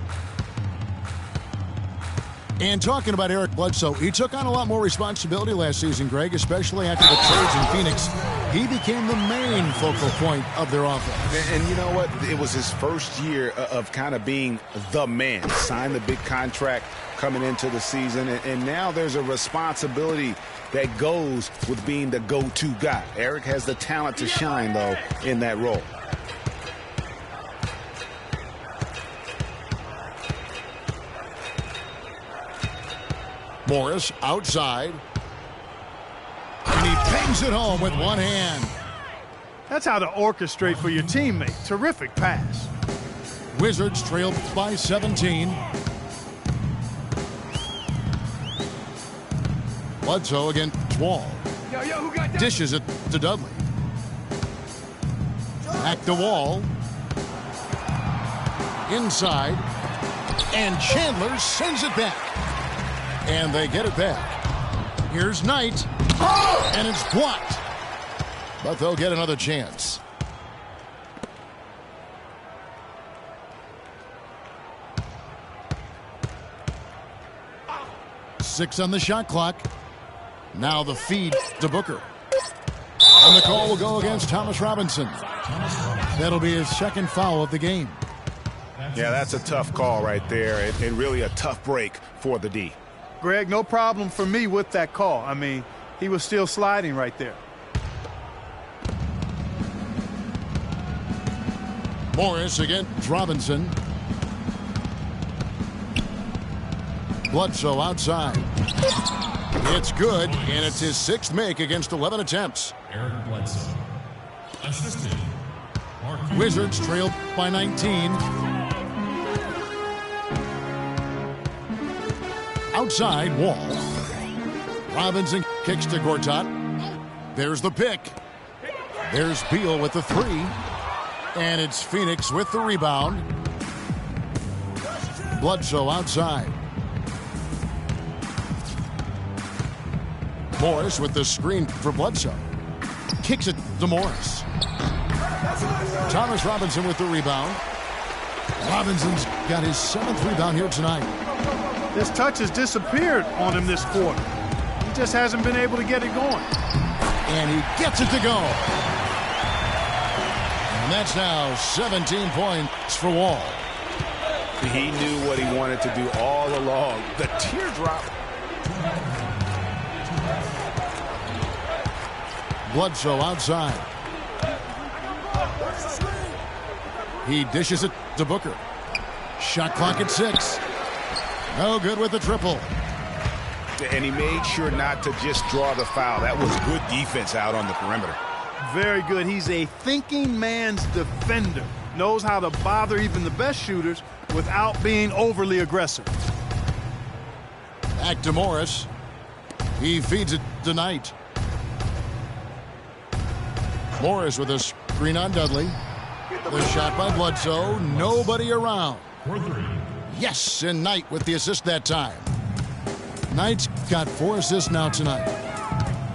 B: And talking about Eric Bledsoe, he took on a lot more responsibility last season, Greg, especially after the trades in Phoenix. He became the main focal point of their offense.
C: And you know what? It was his first year of kind of being the man. Signed the big contract coming into the season. And now there's a responsibility that goes with being the go-to guy. Eric has the talent to shine, though, in that role.
B: Morris outside. And he bangs it home with one hand.
D: That's how to orchestrate for your teammate. Terrific pass.
B: Wizards trail by 17. Bledsoe against Wall. Dishes it to Dudley. Back to Wall. Inside. And Chandler sends it back. And they get it back. Here's Knight. And it's blocked. But they'll get another chance. Six on the shot clock. Now the feed to Booker. And the call will go against Thomas Robinson. That'll be his second foul of the game.
C: Yeah, that's a tough call right there, and really a tough break for the D.
D: Greg, no problem for me with that call. I mean, he was still sliding right there.
B: Morris against Robinson. Bledsoe outside. It's good, and it's his 6th make against 11 attempts.
F: Eric Bledsoe. Assisted.
B: Wizards trailed by 19. Outside, Wall. Robinson kicks to Gortat. There's the pick. There's Beal with the 3. And it's Phoenix with the rebound. Bledsoe outside. Morris with the screen for Bledsoe. Kicks it to Morris. Thomas Robinson with the rebound. Robinson's got his 7th rebound here tonight.
D: His touch has disappeared on him this quarter. He just hasn't been able to get it going.
B: And he gets it to go. And that's now 17 points for Wall.
C: He knew what he wanted to do all along. The teardrop.
B: Bledsoe outside. He dishes it to Booker. Shot clock at 6. No good with the triple.
C: And he made sure not to just draw the foul. That was good defense out on the perimeter.
D: Very good. He's a thinking man's defender. Knows how to bother even the best shooters without being overly aggressive.
B: Back to Morris. He feeds it to Knight. Morris with a screen on Dudley. The shot by Bledsoe. Nobody around. Yes, and Knight with the assist that time. Knight's got 4 assists now tonight.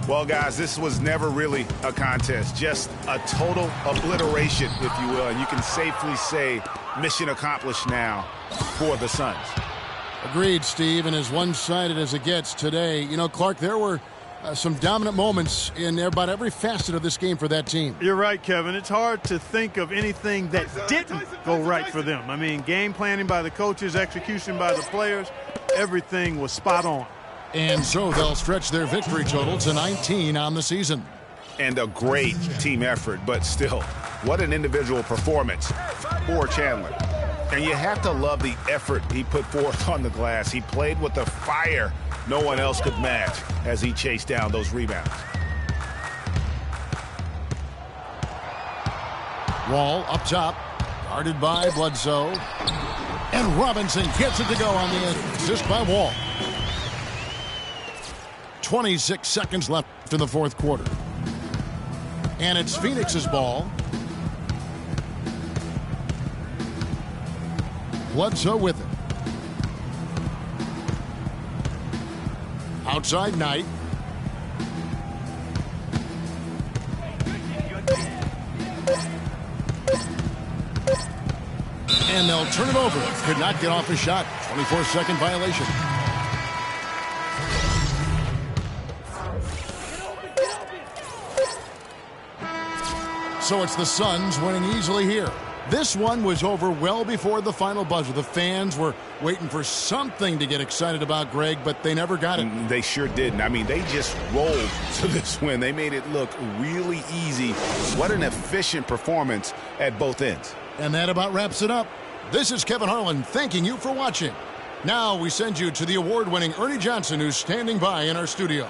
C: Well, guys, this was never really a contest. Just a total obliteration, if you will. And you can safely say mission accomplished now for the Suns.
B: Agreed, Steve, and as one-sided as it gets today. You know, Clark, there were some dominant moments in about every facet of this game for that team.
D: You're right, Kevin. It's hard to think of anything that didn't go right for them. I mean, game planning by the coaches, execution by the players, everything was spot on.
B: And so they'll stretch their victory total to 19 on the season.
C: And a great team effort, but still, what an individual performance for Chandler. And you have to love the effort he put forth on the glass. He played with the fire no one else could match as he chased down those rebounds.
B: Wall up top, guarded by Bledsoe. And Robinson gets it to go on the assist by Wall. 26 seconds left in the 4th quarter. And it's Phoenix's ball. Bledsoe with it. Outside Knight. And they'll turn it over. Could not get off his shot. 24-second violation. So it's the Suns winning easily here. This one was over well before the final buzzer. The fans were waiting for something to get excited about, Greg, but they never got it.
C: They sure didn't. I mean, they just rolled to this win. They made it look really easy. What an efficient performance at both ends.
B: And that about wraps it up. This is Kevin Harlan thanking you for watching. Now we send you to the award-winning Ernie Johnson, who's standing by in our studio.